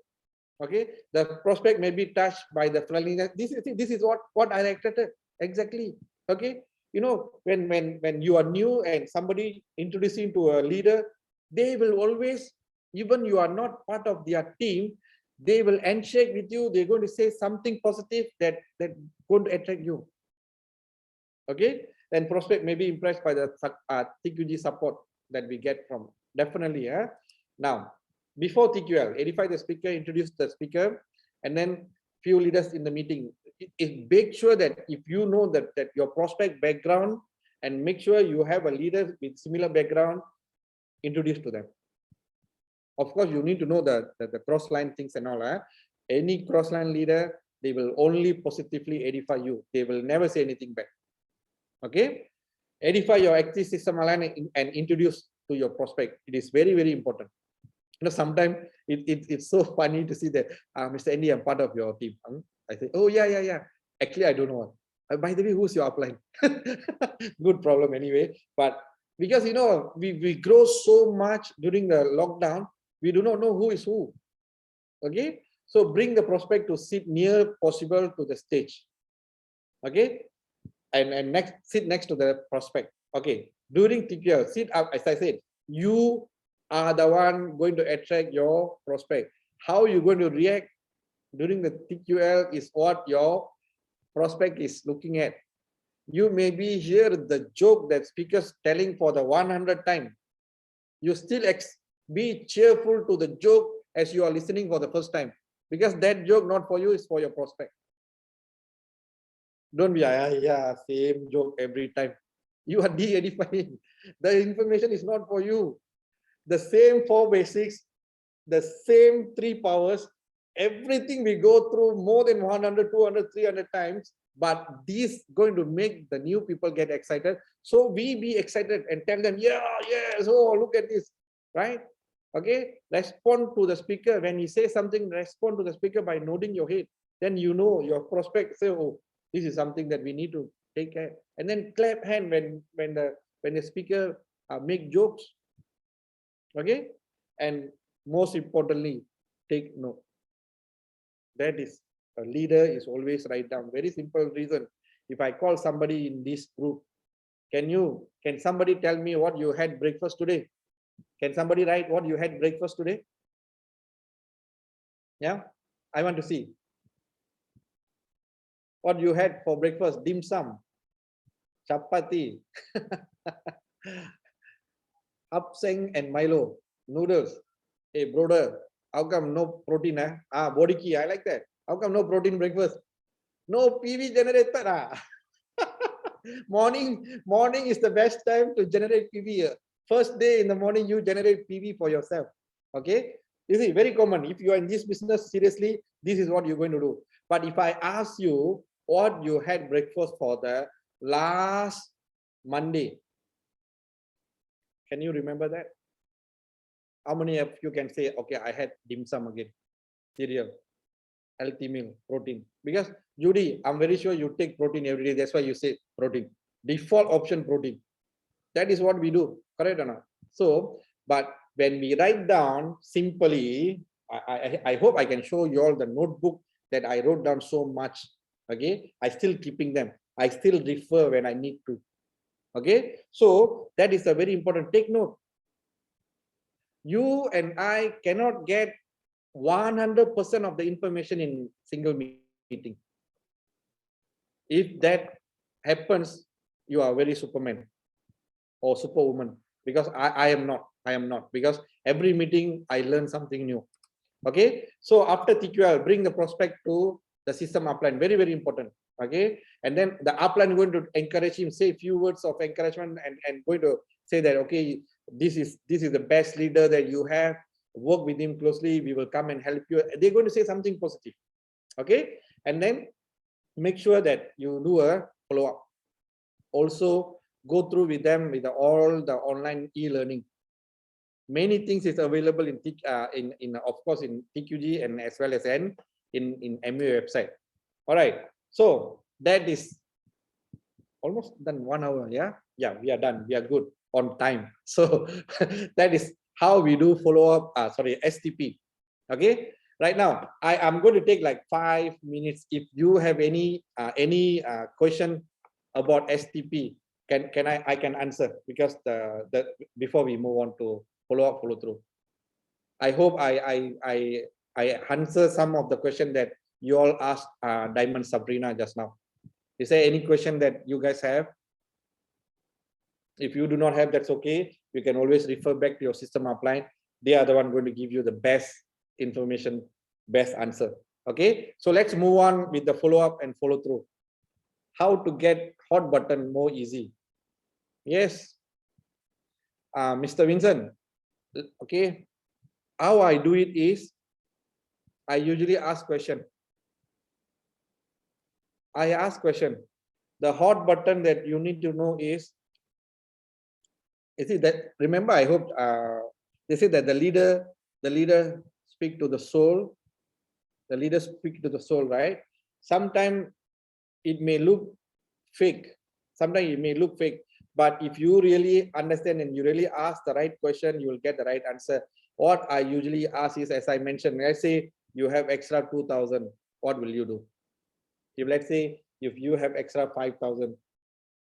Okay, the prospect may be touched by the friendliness. This is what I expected exactly. Okay, you know, when you are new and somebody introducing to a leader, they will always, even you are not part of their team, they will handshake with you. They're going to say something positive that going to attract you. Okay, and prospect may be impressed by the TQG support that we get from, definitely. Now, before TQL, edify the speaker, introduce the speaker, and then few leaders in the meeting. Make sure that if you know that your prospect background, and make sure you have a leader with similar background, introduce to them. Of course, you need to know the cross-line things and all. Any cross-line leader, they will only positively edify you. They will never say anything bad. Okay, edify your active system align and introduce to your prospect. It is very, very important. You know, sometimes it's so funny to see that, Mr. Andy, I'm part of your team. I say, oh yeah. Actually, I don't know. By the way, who's your upline? Good problem anyway. But because, you know, we grow so much during the lockdown, we do not know who is who. Okay, so bring the prospect to sit near possible to the stage. Okay, and sit next to the prospect. Okay, during TQL, sit up. As I said, you are the one going to attract your prospect. How you going to react during the TQL is what your prospect is looking at. You maybe hear the joke that speakers telling for the 100th time. You still be cheerful to the joke as you are listening for the first time, because that joke not for you, is for your prospect. Don't be, yeah, same joke every time. You are de-edifying. The information is not for you. The same 4 basics, the same 3 powers, everything we go through more than 100, 200, 300 times, but this going to make the new people get excited. So we be excited and tell them, yeah, yes, oh, look at this, right? Okay, respond to the speaker. When he says something, respond to the speaker by nodding your head. Then you know your prospect say, oh, this is something that we need to take care. And then clap hand when the speaker make jokes. Okay, and most importantly, take note. That is, a leader is always write down. Very simple reason. If I call somebody in this group, can somebody tell me what you had breakfast today? Can somebody write what you had breakfast today? Yeah, I want to see what you had for breakfast. Dim sum, chapati, upseng and Milo, noodles. Hey brother, how come no protein? Body key, I like that. How come no protein breakfast? No PV generated. Morning is the best time to generate PV. First day in the morning, you generate PV for yourself. Okay, you see, very common. If you are in this business seriously, this is what you're going to do. But if I ask you what you had breakfast for the last Monday, can you remember that? How many of you can say, okay, I had dim sum again, cereal, healthy meal, protein? Because Judy, I'm very sure you take protein every day. That's why you say protein. Default option protein. That is what we do, correct or not? So, but when we write down simply, I hope I can show you all the notebook that I wrote down so much. Okay, I still keeping them. I still refer when I need to. Okay, so that is a very important. Take note. You and I cannot get 100% of the information in single meeting. If that happens, you are very Superman or Superwoman, because I am not, because every meeting I learn something new. Okay, so after TQL, bring the prospect to the system upline. Very, very important. Okay, and then the upline going to encourage him, say a few words of encouragement, and going to say that, okay, this is the best leader that you have. Work with him closely. We will come and help you. They're going to say something positive. Okay, and then make sure that you do a follow-up. Also, go through with them with all the online e-learning. Many things is available in of course in TQG and as well as in MUA website. All right, so that is almost done 1 hour. Yeah, we are done. We are good on time. So that is how we do follow up. STP. Okay. Right now, I am going to take like 5 minutes. If you have any question about STP, can I can answer, because the before we move on to follow through. I hope I answer some of the question that you all asked Diamond, Sabrina just now. Is there any question that you guys have? If you do not have, that's okay. You can always refer back to your system upline. They are the one going to give you the best information, best answer. Okay, so let's move on with the follow up and follow through. How to get hot button more easy? Yes, Mr. Vincent. Okay, how I do it is I usually ask question. I ask question. The hot button that you need to know is it that, remember, I hope they say that the leader speak to the soul. The leader speak to the soul, right? Sometimes it may look fake. Sometimes it may look fake. But if you really understand and you really ask the right question, you will get the right answer. What I usually ask is, as I mentioned, let's say you have extra 2,000, what will you do? If let's say if you have extra 5,000,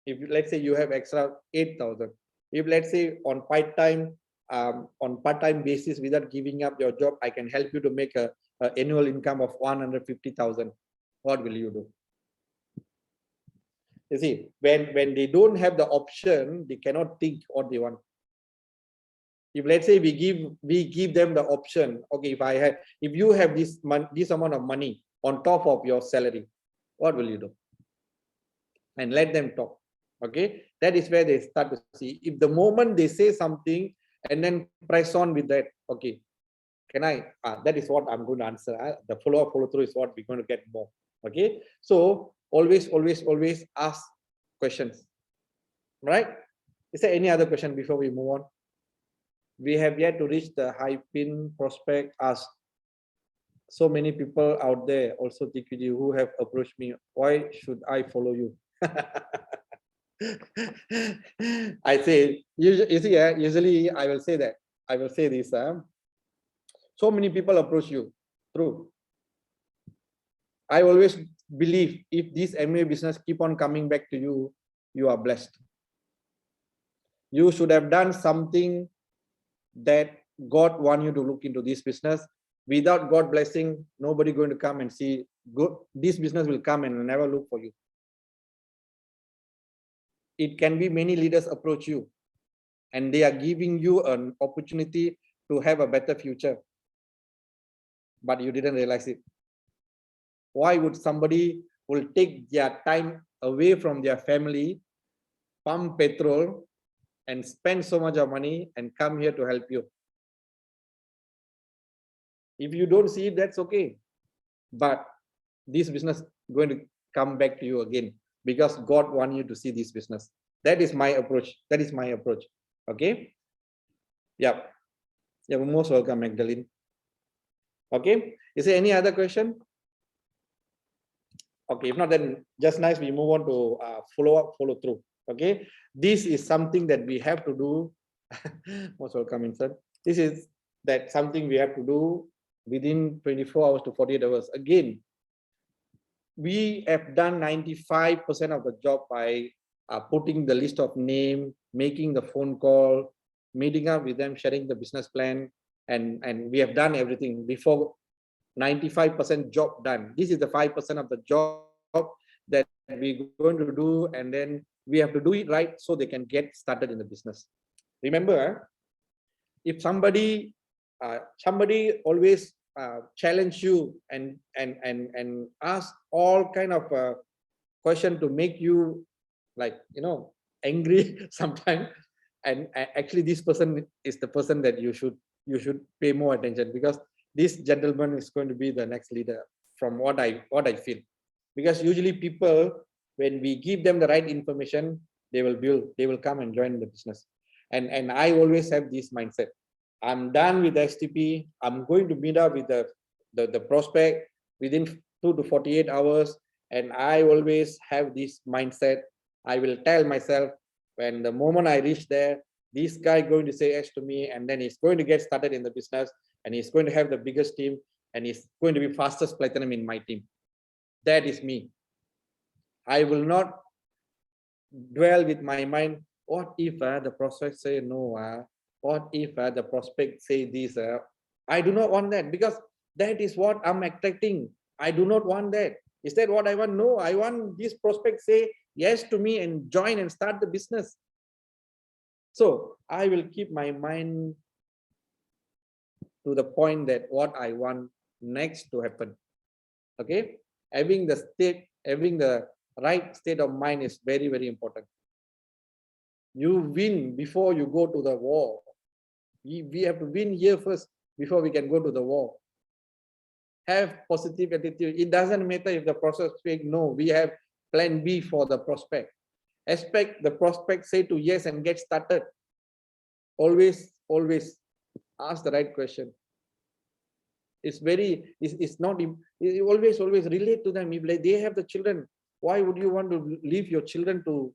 if let's say you have extra 8,000, if let's say on part-time basis without giving up your job, I can help you to make a annual income of 150,000. What will you do? You see, when they don't have the option, they cannot think what they want. If let's say we give them the option, okay, if you have this amount of money on top of your salary, what will you do? And let them talk. Okay, that is where they start to see. If the moment they say something and then press on with that, okay, can I? That is what I'm going to answer. The follow through is what we're going to get more. Okay, so always ask questions. Right? Is there any other question before we move on? We have yet to reach the high pin prospect. As so many people out there, also TQG, who have approached me. Why should I follow you? I say, you see, usually I will say that. I will say this. So many people approach you. True. I always believe if this MA business keep on coming back to you, you are blessed. You should have done something that God want you to look into this business. Without God blessing, nobody going to come and see good. This business will come and never look for you. It can be many leaders approach you and they are giving you an opportunity to have a better future, but you didn't realize it. Why would somebody will take their time away from their family, pump petrol and spend so much of money and come here to help you? If you don't see it, that's okay. But this business going to come back to you again because God wants you to see this business. That is my approach. That is my approach. Okay. Yeah. You're most welcome, Magdalene. Okay. Is there any other question? Okay. If not, then just nice. We move on to follow through. Okay. This is something that we have to do. Most welcome, inside. This is that something we have to do within 24 hours to 48 hours. Again, we have done 95% of the job by putting the list of name, making the phone call, meeting up with them, sharing the business plan, and we have done everything before. 95% job done. This is the 5% of the job that we're going to do, and then we have to do it right so they can get started in the business. Remember, if somebody always challenge you and ask all kind of question to make you like angry sometimes, and actually this person is the person that you should pay more attention, because this gentleman is going to be the next leader from what I feel. Because usually people, when we give them the right information, they will come and join the business. And I always have this mindset. I'm done with the STP. I'm going to meet up with the prospect within 2 to 48 hours. And I always have this mindset. I will tell myself, when the moment I reach there, this guy going to say yes to me, and then he's going to get started in the business, and he's going to have the biggest team, and he's going to be fastest platinum in my team. That is me. I will not dwell with my mind, what if the prospect say no? What if the prospect say this? I do not want that, because that is what I'm attracting. I do not want that. Is that what I want? No, I want this prospect say yes to me and join and start the business. So I will keep my mind to the point that what I want next to happen. Okay, having the right state of mind is very, very important. You win before you go to the war. We have to win here first before we can go to the war. Have positive attitude. It doesn't matter if the prospect no, we have plan B for the prospect. Expect the prospect say to yes and get started. Always ask the right question. It's not, always relate to them. If like they have the children, why would you want to leave your children to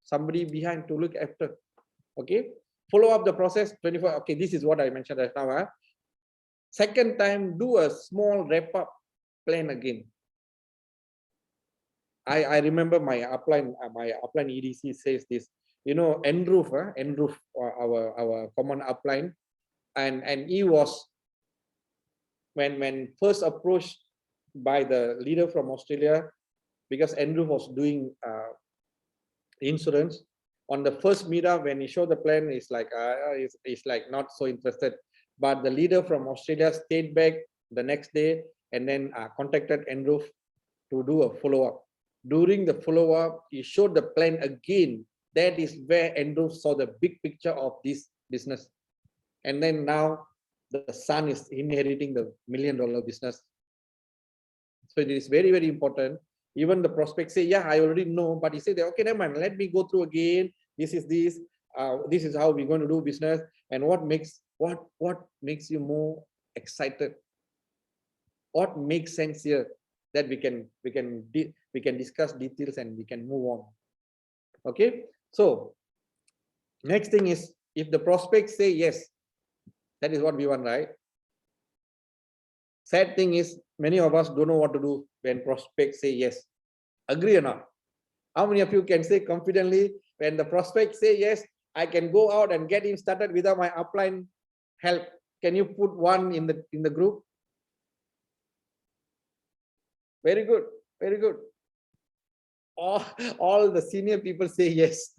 somebody behind to look after? Okay, follow up the process 24. Okay, this is what I mentioned right now. Second time, do a small wrap up plan again. I remember my upline EDC says this. You know, Enroof, our common upline, and he was when first approached by the leader from Australia, because Enroof was doing insurance. On the first meetup, when he showed the plan, it's like not so interested. But the leader from Australia stayed back the next day and then contacted Enroof to do a follow-up. During the follow-up, he showed the plan again. That is where Enroof saw the big picture of this business. And then now the son is inheriting the $1 million business. So it is very, very important. Even the prospects say, yeah, I already know, but he said, okay, never mind, let me go through again. This is how we're going to do business. And what makes you more excited? What makes sense here that we can discuss details and we can move on. Okay, so next thing is, if the prospects say yes, that is what we want, right? Sad thing is, many of us don't know what to do when prospects say yes. Agree or not? How many of you can say confidently, when the prospects say yes, I can go out and get him started without my upline help? Can you put one in the group? Very good, very good. All the senior people say yes.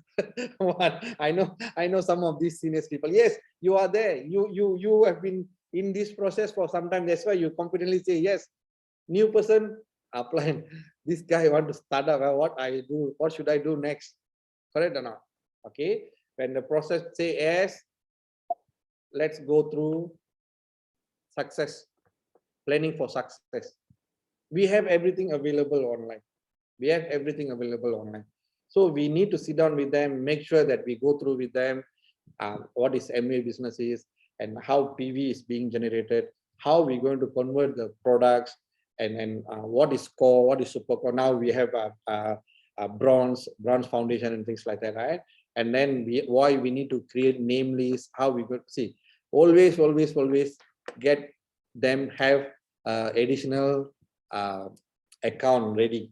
I know some of these senior people. Yes, you are there. You have been in this process for some time. That's why you confidently say yes. New person, apply. This guy want to start up. What I do? What should I do next? Correct or not? Okay. When the process say yes, let's go through success, planning for success. We have everything available online. We have everything available online. So we need to sit down with them, make sure that we go through with them what is MA business is, and how PV is being generated, how we're going to convert the products, and what is core, what is super core. Now we have a bronze foundation and things like that, right? And then why we need to create name lists, how we go see. Always get them have additional account ready.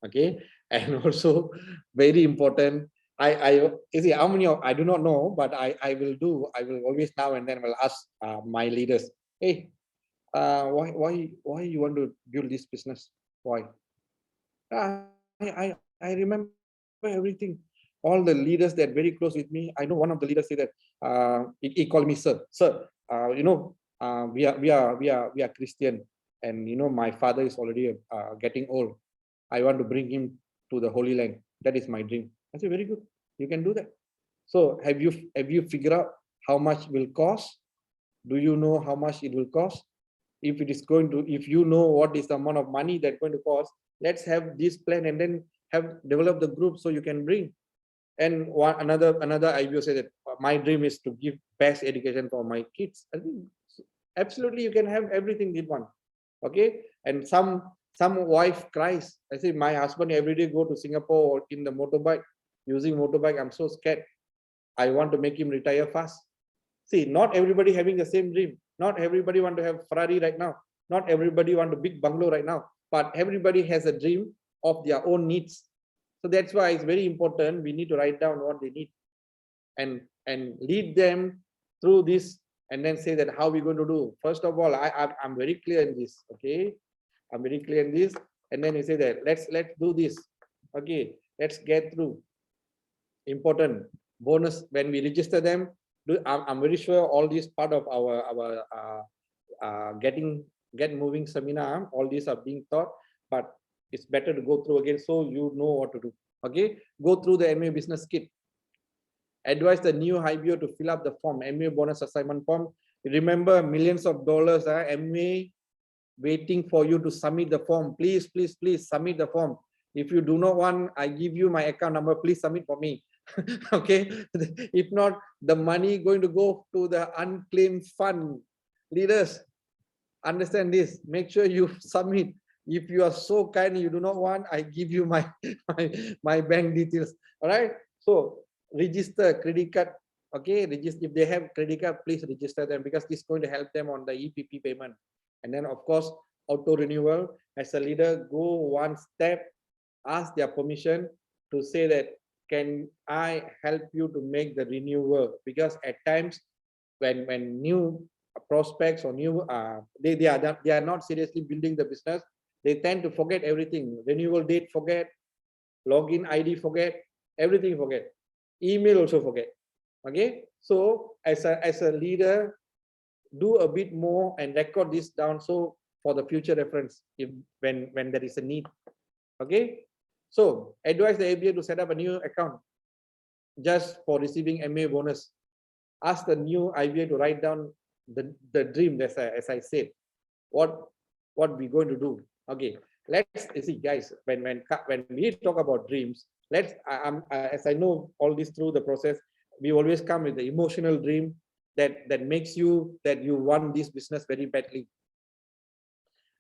Okay, and also very important, I see how many of, I do not know, but I will always now and then will ask my leaders, hey, why you want to build this business? Why? I remember everything. All the leaders that are very close with me, I know one of the leaders say that he called me sir. You know, we are Christian, and you know my father is already getting old. I want to bring him to the Holy Land. That is my dream. I say, very good. You can do that. So have you figured out how much will cost? Do you know how much it will cost? If it is going to, if you know what is the amount of money that's going to cost, let's have this plan and then develop the group so you can bring. And another IBO said that my dream is to give best education for my kids. I think absolutely you can have everything in one. Okay, and some wife cries. I say, my husband every day go to Singapore in the motorbike. using motorbike. I'm so scared. I want to make him retire fast. See, not everybody having the same dream. Not everybody want to have Ferrari right now. Not everybody want a big bungalow right now. But everybody has a dream of their own needs. So that's why it's very important. We need to write down what they need and lead them through this, and then say that how we're going to do. First of all, I'm very clear in this. Okay, I'm very clear in this. And then you say that let's do this. Okay, let's get through. Important bonus when we register them. I'm very sure all these part of our get moving seminar, all these are being taught, but it's better to go through again so you know what to do. Okay, go through the MA business kit. Advise the new IBO to fill up the form, MA bonus assignment form. Remember, millions of dollars are MA waiting for you to submit the form. Please submit the form. If you do not want, I give you my account number, please submit for me. Okay, if not, the money going to go to the unclaimed fund. Leaders, understand this. Make sure you submit. If you are so kind, you do not want, I give you my my bank details. All right, so register credit card. Okay, register. If they have credit card, please register them, because this is going to help them on the EPP payment. And then of course, auto renewal. As a leader, go one step, ask their permission to say that, can I help you to make the renewal? Because at times when new prospects or new they are not seriously building the business, they tend to forget everything. Renewal date forget, login ID forget, everything forget, email also forget. Okay, so as a leader, do a bit more and record this down, so for the future reference, if when there is a need. Okay, so advise the ABA to set up a new account just for receiving MA bonus. Ask the new IBA to write down the dream, as I said, what we're going to do. Okay, let's see, guys, when we talk about dreams, let's as I know all this through the process, we always come with the emotional dream that makes you that you want this business very badly.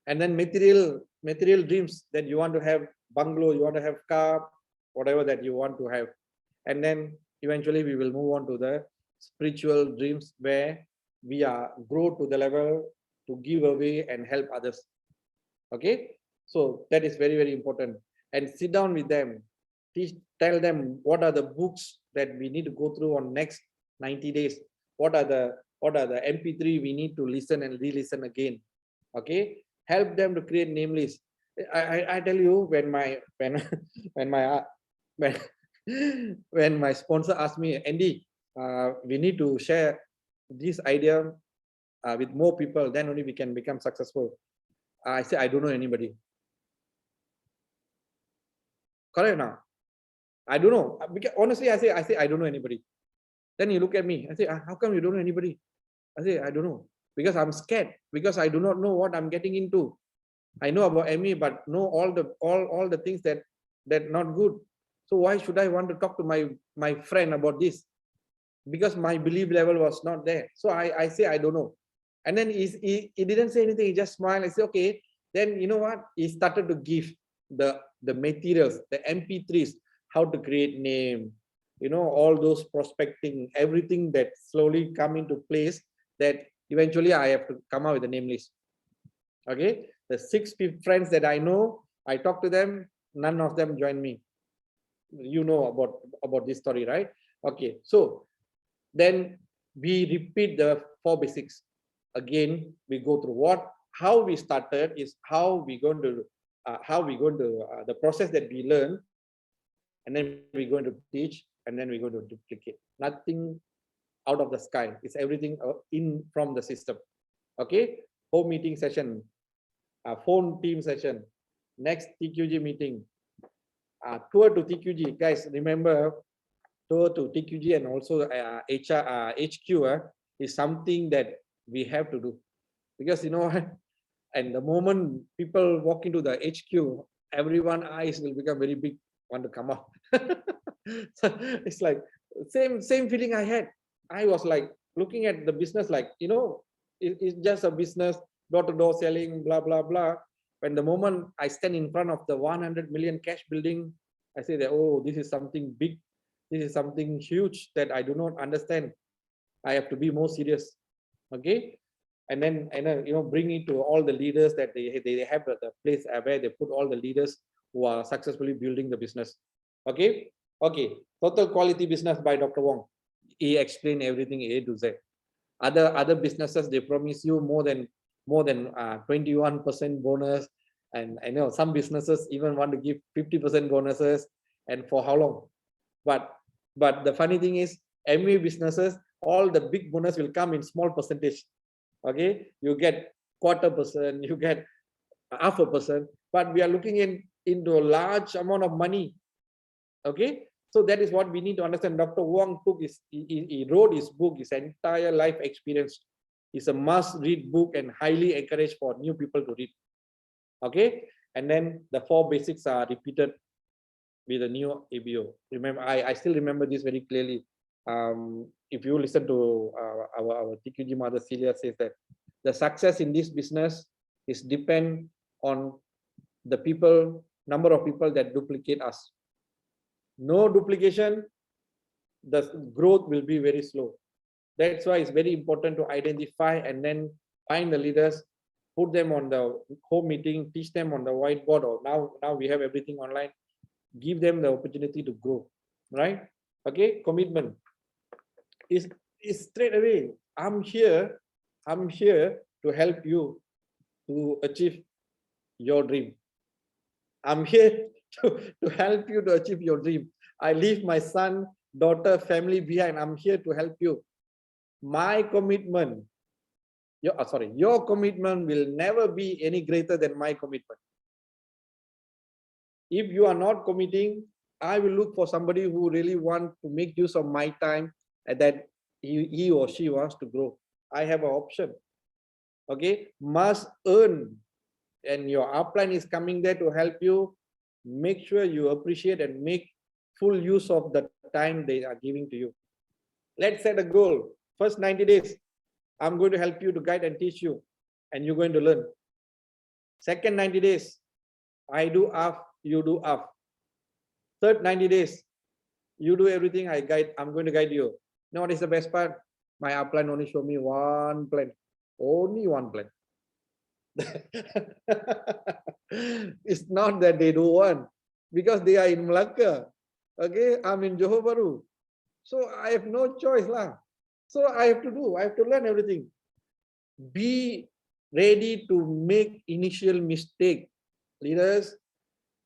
And then material dreams, that you want to have bungalow, you want to have car, whatever that you want to have. And then eventually we will move on to the spiritual dreams, where we are grow to the level to give away and help others. Okay, so that is very, very important. And sit down with them, tell them what are the books that we need to go through on next 90 days. What are the MP3 we need to listen and re-listen again. Okay, help them to create name lists. I tell you, when my sponsor asked me, Andy, we need to share this idea with more people, then only we can become successful. I say, I don't know anybody. Correct now? I don't know. Because honestly, I say I don't know anybody. Then you look at me, I say, how come you don't know anybody? I say, I don't know, because I'm scared, because I do not know what I'm getting into. I know about ME, but know all the things that not good. So why should I want to talk to my friend about this? Because my belief level was not there. So I say I don't know. And then he didn't say anything. He just smiled. I said, okay. Then you know what? He started to give the materials, the MP3s, how to create name, you know, all those prospecting, everything that slowly come into place, that eventually I have to come out with a name list. Okay, the 6 friends that I know, I talk to them, none of them join me. You know about this story, right? Okay, so then we repeat the 4 basics again. We go through how we started, is how we going to the process that we learn, and then we're going to teach, and then we're going to duplicate. Nothing out of the sky. It's everything in from the system. Okay, home meeting session, phone team session, next TQG meeting, tour to TQG. Guys, remember, tour to TQG and also HR HQ is something that we have to do, because you know, and the moment people walk into the HQ, everyone's eyes will become very big, want to come out. So it's like same feeling I had. I was like looking at the business like, you know, it's just a business, door-to-door selling, blah blah blah. When the moment I stand in front of the 100 million cash building, I say that, oh, this is something big. This is something huge that I do not understand. I have to be more serious. Okay. And then bring it to all the leaders that they have the place where they put all the leaders who are successfully building the business. Okay. Okay. Total Quality Business by Dr. Wong. He explained everything A to Z. Other businesses, they promise you more than 21% bonus, and I know some businesses even want to give 50% bonuses, and for how long? But the funny thing is, every businesses, all the big bonus will come in small percentage. Okay, you get 1/4%, you get 0.5%, but we are looking into a large amount of money. Okay, so that is what we need to understand. Dr. Wong took he wrote his book, his entire life experience. It's a must-read book and highly encouraged for new people to read. Okay, and then the 4 basics are repeated with the new ABO. Remember, I still remember this very clearly. If you listen to our TQG mother Celia says that the success in this business is depend on the number of people that duplicate us. No duplication, the growth will be very slow. That's why it's very important to identify and then find the leaders, put them on the home meeting, teach them on the whiteboard, or now we have everything online. Give them the opportunity to grow, right? Okay, commitment is straight away. I'm here to help you to achieve your dream. I'm here to help you to achieve your dream. I leave my son, daughter, family behind. I'm here to help you. My commitment, your commitment will never be any greater than my commitment. If you are not committing, I will look for somebody who really want to make use of my time and that he or she wants to grow. I have an option. Okay, must earn, and your upline is coming there to help you. Make sure you appreciate and make full use of the time they are giving to you. Let's set a goal. First 90 days, I'm going to help you to guide and teach you, and you're going to learn. Second 90 days, I do half, you do half. Third 90 days, you do everything, I'm going to guide you. Now what is the best part? My upline only show me one plan. Only one plan. It's not that they don't want, because they are in Malacca. Okay, I'm in Johor Bahru. So I have no choice lah. So I have to learn everything. Be ready to make initial mistake. Leaders,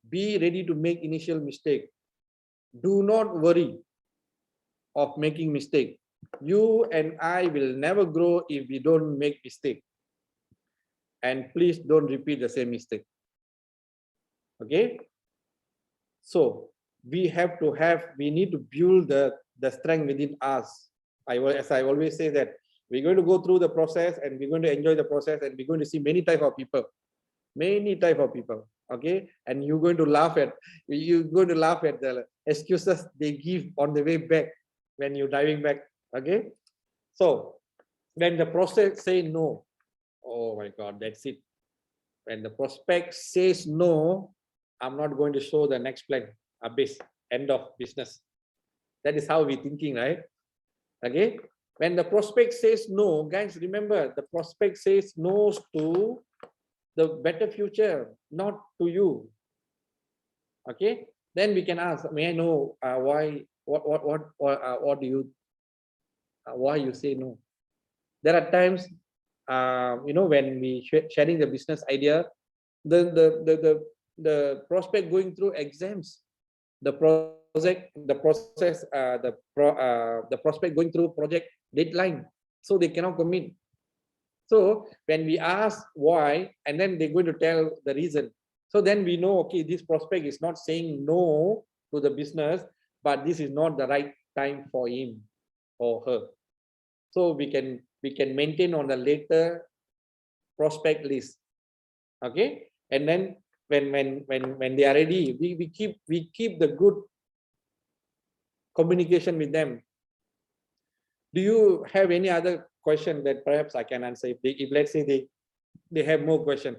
be ready to make initial mistake. Do not worry of making mistake. You and I will never grow if we don't make mistake. And please don't repeat the same mistake. Okay? So we need to build the strength within us. As I always say that we're going to go through the process and we're going to enjoy the process and we're going to see many type of people. Okay, and you're going to laugh at the excuses they give on the way back when you're driving back. Okay, so when the prospect say no, oh my God, that's it. When the prospect says no, I'm not going to show the next plan. Abyss, end of business. That is how we're thinking, right? Okay, when the prospect says no, guys, remember the prospect says no to the better future, not to you. Okay, then we can ask, may I know why? What do you? Why you say no? There are times, when we sharing the business idea, the prospect going through exams, the prospect going through project deadline, so they cannot commit. So when we ask why, and then they're going to tell the reason. So then we know, okay, this prospect is not saying no to the business, but this is not the right time for him or her. So we can maintain on the later prospect list. Okay, and then when they are ready, we keep the good communication with them. Do you have any other question that perhaps I can answer? If let's say they have more question.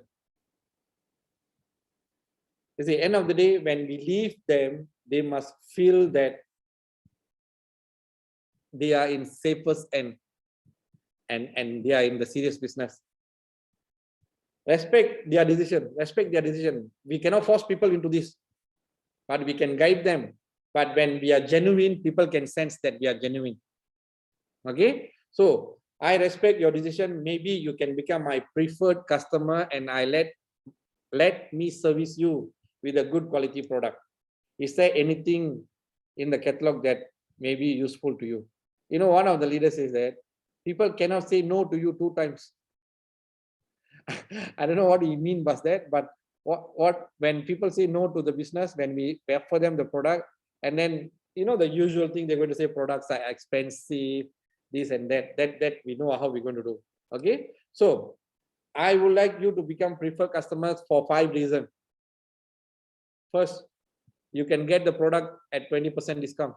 At the end of the day, when we leave them, they must feel that they are in safest end and they are in the serious business. Respect their decision. Respect their decision. We cannot force people into this, but we can guide them. But when we are genuine, people can sense that we are genuine. Okay, so I respect your decision. Maybe you can become my preferred customer, and I let me service you with a good quality product. Is there anything in the catalog that may be useful to you? You know, one of the leaders says that people cannot say no to you 2 times. I don't know what he means by that, but what when people say no to the business, when we offer them the product, and then you know the usual thing they're going to say products are expensive, this and that we know how we're going to do. Okay, so I would like you to become preferred customers for 5 reasons. First, you can get the product at 20% discount,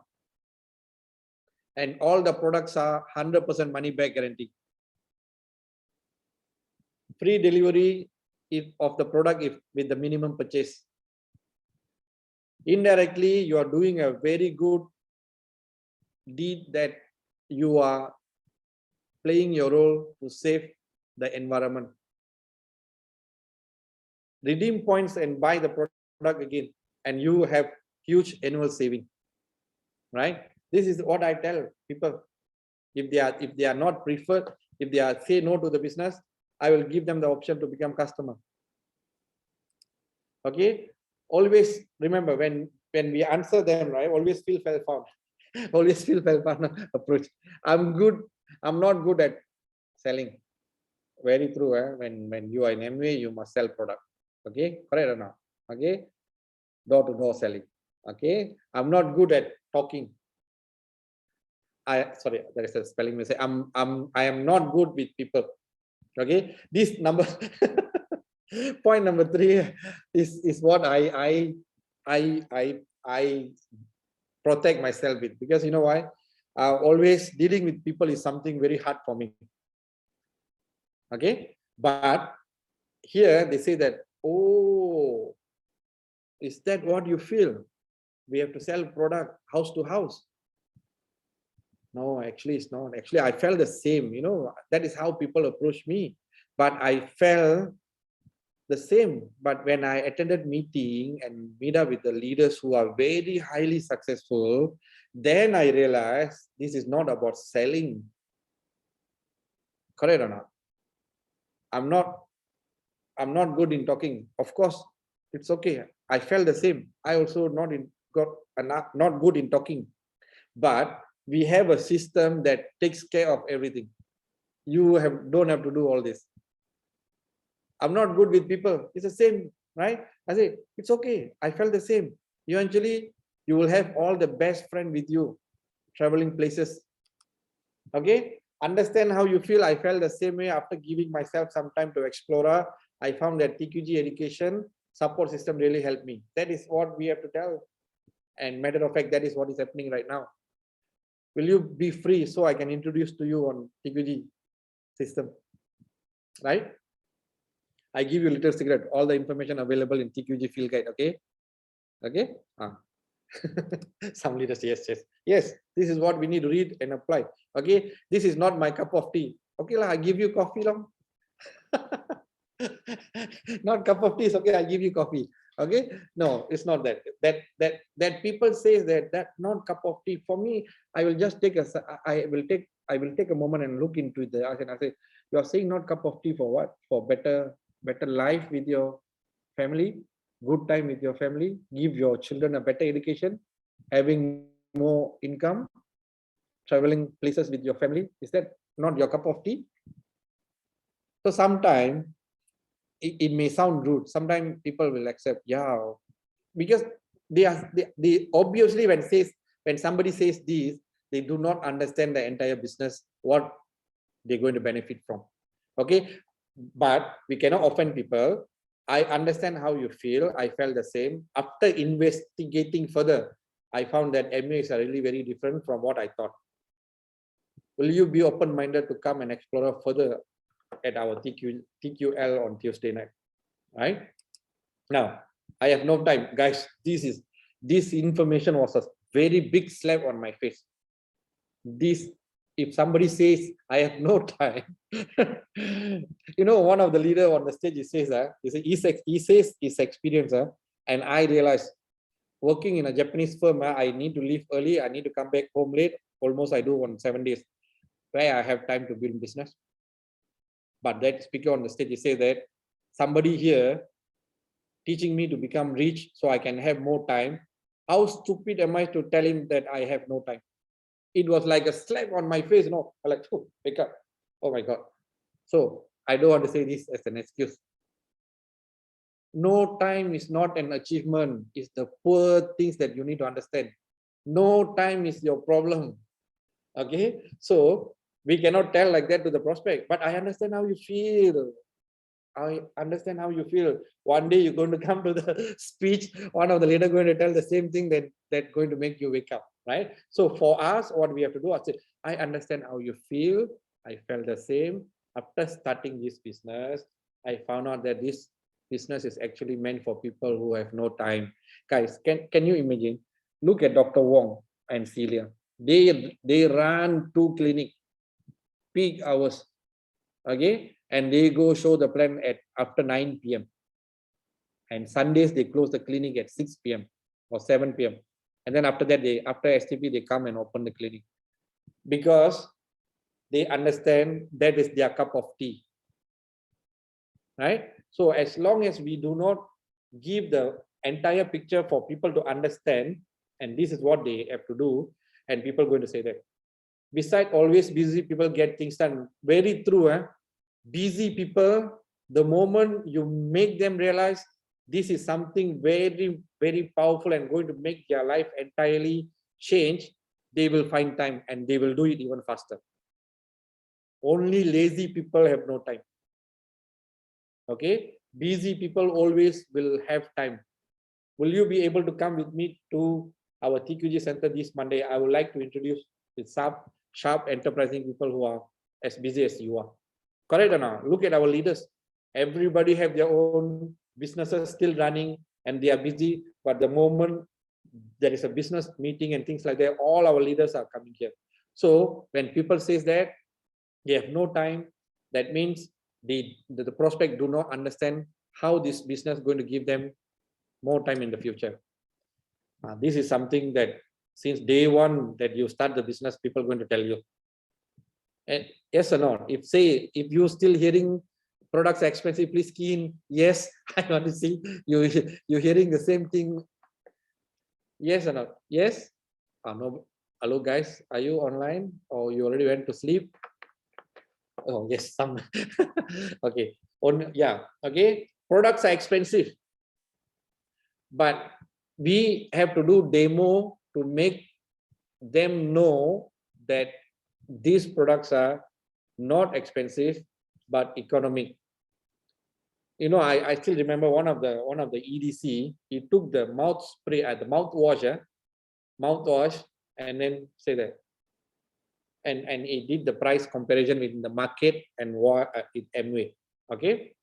and all the products are 100% money back guarantee. Free delivery of the product with the minimum purchase. Indirectly, you are doing a very good deed that you are playing your role to save the environment. Redeem points and buy the product again, and you have huge annual saving. Right? This is what I tell people. If they are not preferred, if they are say no to the business, I will give them the option to become customer. Okay, always remember when we answer them, right? Always feel well found. Always feel well found approach. I'm not good at selling. Very true. When you are in MBA, you must sell product. Okay, correct or not? Okay, door to door selling. Okay, I'm not good at talking. Sorry, there is a spelling mistake. I am not good with people. Okay, this number point number 3 is what I protect myself with, because you know why? Always dealing with people is something very hard for me. Okay, but here they say that, oh, is that what you feel? We have to sell product house to house. No, actually it's not. Actually, I felt the same. You know, that is how people approach me. But I felt the same. But when I attended meeting and meet up with the leaders who are very highly successful, then I realized this is not about selling. Correct or not? I'm not good in talking. Of course, it's okay. I felt the same. I also not good in talking. But we have a system that takes care of everything. You don't have to do all this. I'm not good with people. It's the same, right? I say, it's okay. I felt the same. Eventually, you will have all the best friend with you, traveling places. Okay? Understand how you feel. I felt the same way after giving myself some time to explore. I found that TQG education support system really helped me. That is what we have to tell. And matter of fact, that is what is happening right now. Will you be free so I can introduce to you on TQG system? Right? I give you a little secret. All the information available in TQG field guide. Okay? Okay? Some leaders, yes. Yes, this is what we need to read and apply. Okay? This is not my cup of tea. Okay, I give you coffee long. Not cup of tea, it's okay, I give you coffee. Okay, no, it's not that people say that not cup of tea. For me, I will just take I will take a moment and look into it. I say, you are saying not cup of tea for what? For better life with your family, good time with your family, give your children a better education, having more income, traveling places with your family. Is that not your cup of tea? So sometimes it may sound rude. Sometimes people will accept, yeah, because they obviously when somebody says this, they do not understand the entire business, what they're going to benefit from. Okay, but we cannot offend people. I understand how you feel. I felt the same. After investigating further, I found that MBAs are really very different from what I thought. Will you be open-minded to come and explore further at our TQL on Tuesday night? Right now, I have no time, guys. This information was a very big slap on my face. This, if somebody says, I have no time, one of the leader on the stage, he says, he says his experience, and I realized working in a Japanese firm, I need to leave early, I need to come back home late, almost I do on 7 days, where I have time to build business. But that speaker on the stage, he says that somebody here teaching me to become rich so I can have more time. How stupid am I to tell him that I have no time? It was like a slap on my face, I like, oh, wake up. Oh my God. So I don't want to say this as an excuse. No time is not an achievement. It's the poor things that you need to understand. No time is your problem. Okay. So we cannot tell like that to the prospect, but I understand how you feel. I understand how you feel. One day you're going to come to the speech, one of the leader going to tell the same thing that going to make you wake up, right? So for us, what we have to do, I understand how you feel. I felt the same. After starting this business, I found out that this business is actually meant for people who have no time. Guys, can you imagine? Look at Dr. Wong and Celia. They run 2 clinics, peak hours. Okay, and they go show the plan at after 9 p.m. and Sundays they close the clinic at 6 p.m. or 7 p.m. and then after that after STP they come and open the clinic because they understand that is their cup of tea, right? So as long as we do not give the entire picture for people to understand, and this is what they have to do, and people are going to say that besides always busy people get things done, very true. Busy people, the moment you make them realize this is something very, very powerful and going to make their life entirely change, they will find time and they will do it even faster. Only lazy people have no time. Okay, busy people always will have time. Will you be able to come with me to our TQG center this Monday? I would like to introduce the sharp enterprising people who are as busy as you are. Correct or not? Look at our leaders. Everybody have their own businesses still running and they are busy. But the moment there is a business meeting and things like that, all our leaders are coming here. So when people says that they have no time, that means the prospect do not understand how this business is going to give them more time in the future. This is something that since day one that you start the business, people are going to tell you. And yes or no? If you're still hearing products are expensive, please key in yes. I want to see you're hearing the same thing. Yes or no? Yes? No. Hello guys, are you online or you already went to sleep? Oh yes, some. Okay. Okay. Products are expensive, but we have to do demo to make them know that these products are not expensive but economic. I still remember one of the EDC, he took the mouth spray at the mouthwash and then say that and he did the price comparison in the market and in Amway. Okay,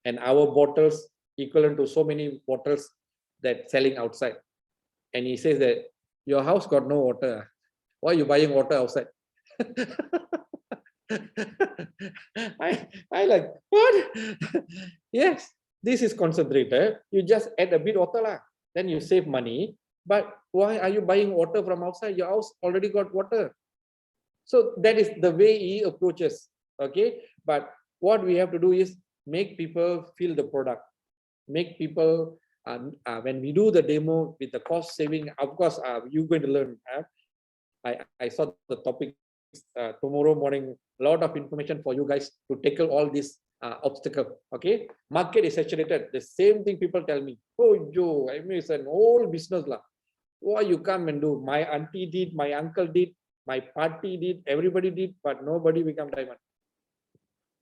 and our bottles equivalent to so many bottles that selling outside, and he says that your house got no water, why are you buying water outside? I like, what? Yes, this is concentrated. You just add a bit water lah. Then you save money. But why are you buying water from outside? Your house already got water. So that is the way he approaches. Okay. But what we have to do is make people feel the product. Make people, when we do the demo with the cost saving, of course, you're going to learn. I saw the topic tomorrow morning, a lot of information for you guys to tackle all these obstacle. Okay, market is saturated. The same thing people tell me, oh Joe, I mean it's an old business lah. Why you come and do? My auntie did, my uncle did, my party did, everybody did, but nobody become diamond.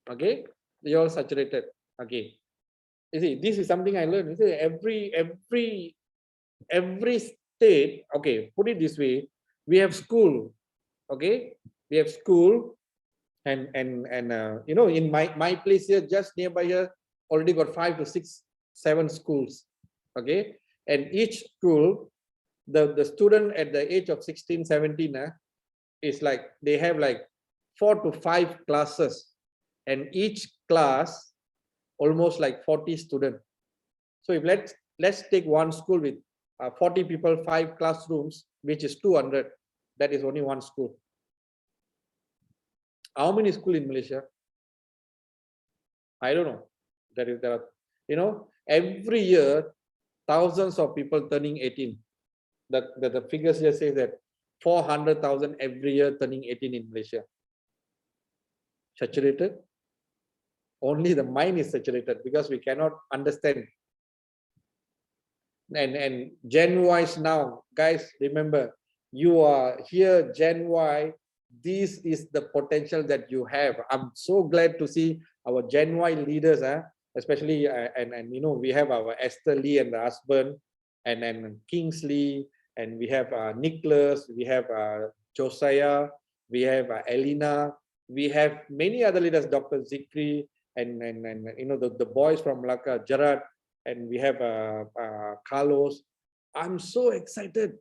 Okay, they all saturated. Okay, you see, this is something I learned. You see, every state. Okay, put it this way: we have school. Okay, we have school, and in my place here, just nearby here, already got 5 to 6, 7 schools. Okay, and each school, the student at the age of 16, 17, is like they have like 4 to 5 classes, and each class almost like 40 students. So if let's take one school with 40 people, 5 classrooms, which is 200. That is only one school. How many schools in Malaysia? I don't know. There are, every year thousands of people turning 18. The figures here say that 400,000 every year turning 18 in Malaysia. Saturated? Only the mind is saturated because we cannot understand. And Gen Ys now, guys, remember, you are here, Gen Y. This is the potential that you have. I'm so glad to see our Gen Y leaders, especially and we have our Esther Lee and the husband, and Kingsley, and we have Nicholas, we have Josiah, we have Elena, we have many other leaders, Dr. Zikri, and the boys from Malacca, Gerard, and we have Carlos. I'm so excited.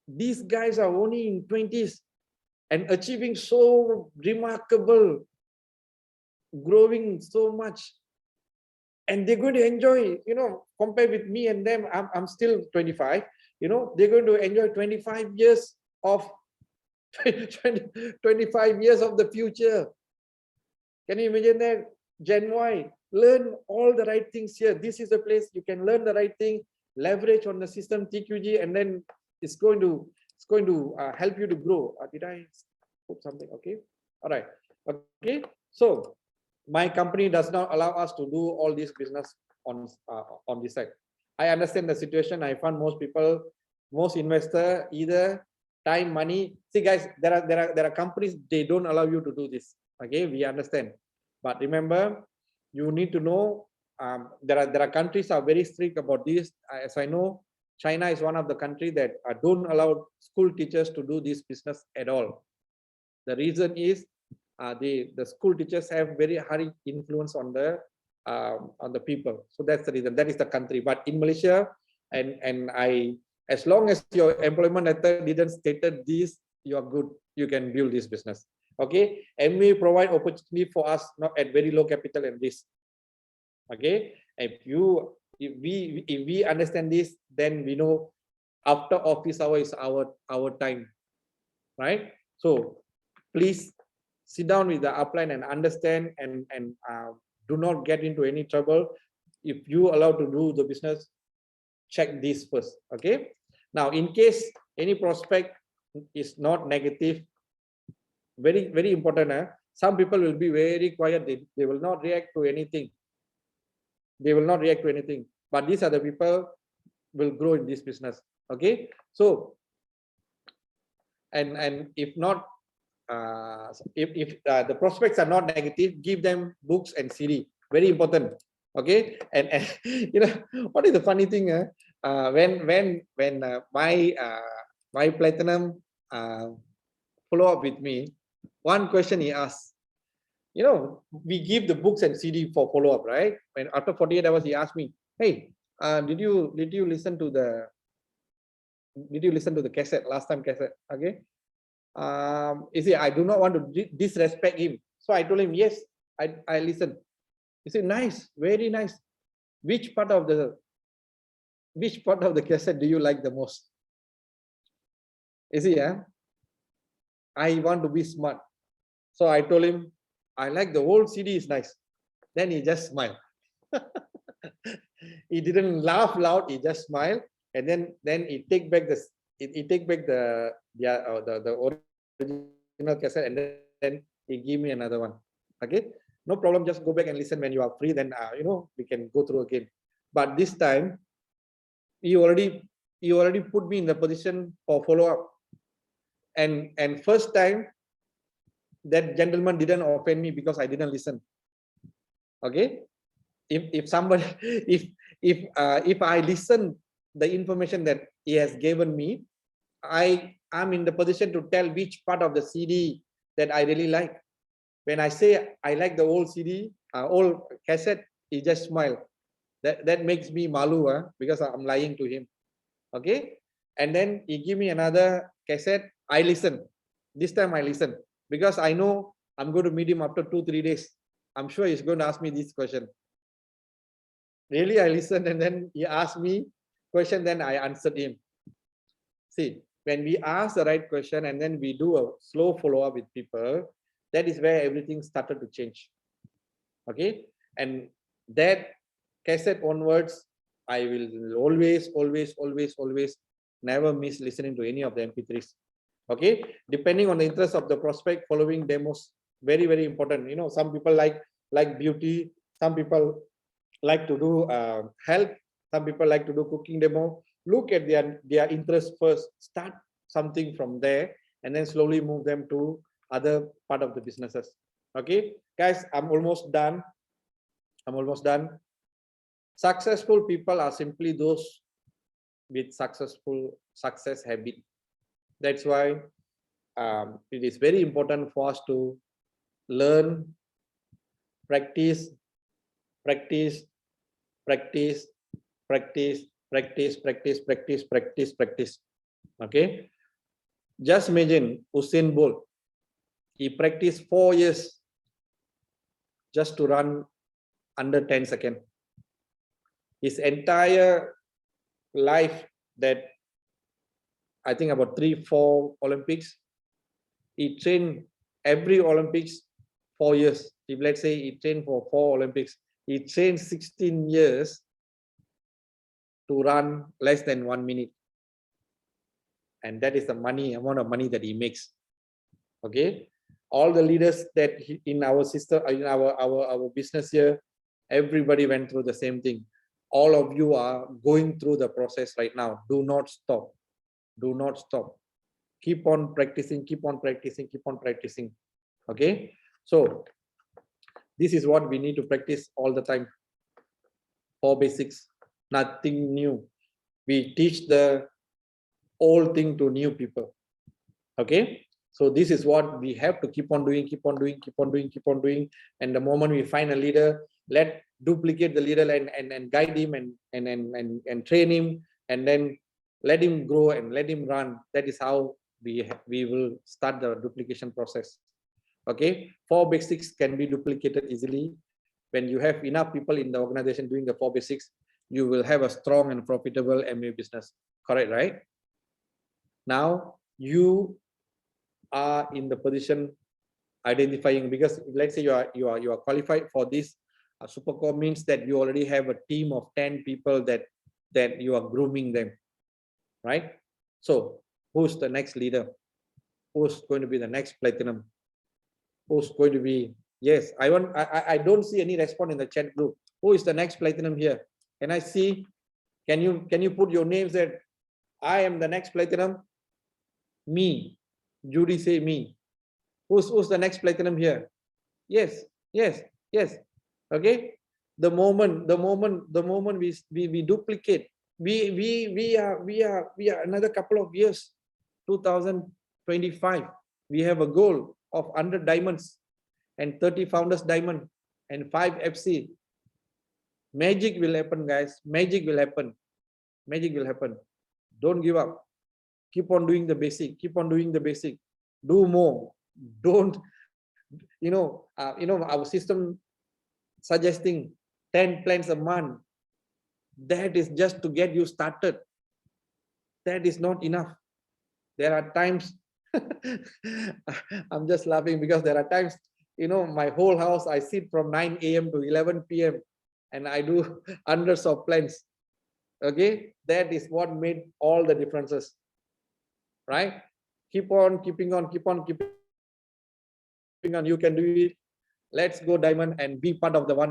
These guys are only in 20s and achieving so remarkable, growing so much, and they're going to enjoy, compared with me and them. I'm still 25. They're going to enjoy 25 years of 25 years of the future. Can you imagine that? Gen Y, learn all the right things here. This is the place you can learn the right thing, leverage on the system TQG, and then it's going to help you to grow. Did I put something? Okay. All right. Okay. So my company does not allow us to do all this business on this side. I understand the situation. I found most investor, either time, money. See, guys, there are companies, they don't allow you to do this. Okay, we understand. But remember, you need to know there are countries are very strict about this. As I know, China is one of the countries that don't allow school teachers to do this business at all. The reason is the school teachers have very high influence on the people. So that's the reason. That is the country. But in Malaysia, as long as your employment letter didn't stated this, you are good. You can build this business. Okay, and we provide opportunity for us not at very low capital and risk. Okay, if we understand this, then we know after office hour is our time, right? So please sit down with the upline and understand, and do not get into any trouble. If you allow to do the business, check this first. Okay, now in case any prospect is not negative, very, very important. Some people will be very quiet. They will not react to anything. They will not react to anything. But these are the people will grow in this business. Okay. So, and if not, if the prospects are not negative, give them books and CD. Very important. Okay. And what is the funny thing? When my platinum follow up with me, one question he asked, we give the books and CD for follow up, right? When after 48 hours, he asked me, hey, did you listen to the cassette, last time cassette? Okay. He said, I do not want to disrespect him. So I told him, yes, I listened. He said, nice, very nice. Which part of the cassette do you like the most? You see, I want to be smart. So I told him, I like the whole CD is nice. Then he just smiled. He didn't laugh loud. He just smiled, and then he take back the original cassette, and then he give me another one. Okay, no problem. Just go back and listen when you are free. Then we can go through again. But this time, he already put me in the position for follow up. And first time, that gentleman didn't offend me because I didn't listen. Okay, if somebody if I listen the information that he has given me, I'm in the position to tell which part of the CD that I really like. When I say I like the old CD, old cassette, he just smiled. That makes me malu, because I'm lying to him. Okay, and then he give me another cassette. I listen. This time I listen because I know I'm going to meet him after 2-3 days. I'm sure he's going to ask me this question. Really, I listened and then he asked me question, then I answered him. See, when we ask the right question and then we do a slow follow-up with people, that is where everything started to change. Okay, and that cassette onwards, I will always never miss listening to any of the MP3s. Okay, depending on the interest of the prospect, following demos, very important. You know, some people like beauty, some people like to do health, some people like to do cooking demo. Look at their interest first, start something from there, and then slowly move them to other part of the businesses. Okay, guys, I'm almost done. Successful people are simply those with success habit. That's why it is very important for us to learn, practice, okay, just imagine Usain Bolt. He practiced 4 years just to run under 10 seconds. His entire life, that I think about 3-4 Olympics, he trained every Olympics 4 years. If let's say he trained for 4 Olympics, he trained 16 years to run less than 1 minute. And that is the amount of money that he makes. Okay, all the leaders that in our system, in our business here, everybody went through the same thing. All of you are going through the process right now. Do not stop. Do not stop. Keep on practicing, keep on practicing, keep on practicing. Okay, so this is what we need to practice all the time. 4 basics, nothing new. We teach the old thing to new people. Okay, so this is what we have to keep on doing. And the moment we find a leader, let duplicate the leader and guide him and train him, and then let him grow and let him run. That is how we will start the duplication process. Okay, 4 basics can be duplicated easily. When you have enough people in the organization doing the 4 basics, you will have a strong and profitable MBA business. Correct, right? Now you are in the position identifying, because let's say you are qualified for this Supercore, means that you already have a team of 10 people that you are grooming them, right? So who's the next leader? Who's going to be the next platinum? Who's going to be? Yes, I don't see any response in the chat group. Who is the next platinum here? Can I see? Can you put your names there? I am the next platinum. Me. Judy say me. Who's the next platinum here? Yes. Okay. The moment we duplicate, we are another couple of years. 2025, we have a goal of 100 diamonds and 30 founders diamond and 5 FC. Magic will happen, guys. Magic will happen. Don't give up. Keep on doing the basic. Do more. Don't, our system suggesting 10 plans a month. That is just to get you started. That is not enough. There are times I'm just laughing because there are times, my whole house, I sit from 9 a.m. to 11 p.m. and I do hundreds of plans. Okay, that is what made all the differences, right? Keep on keeping on. You can do it. Let's go diamond and be part of the one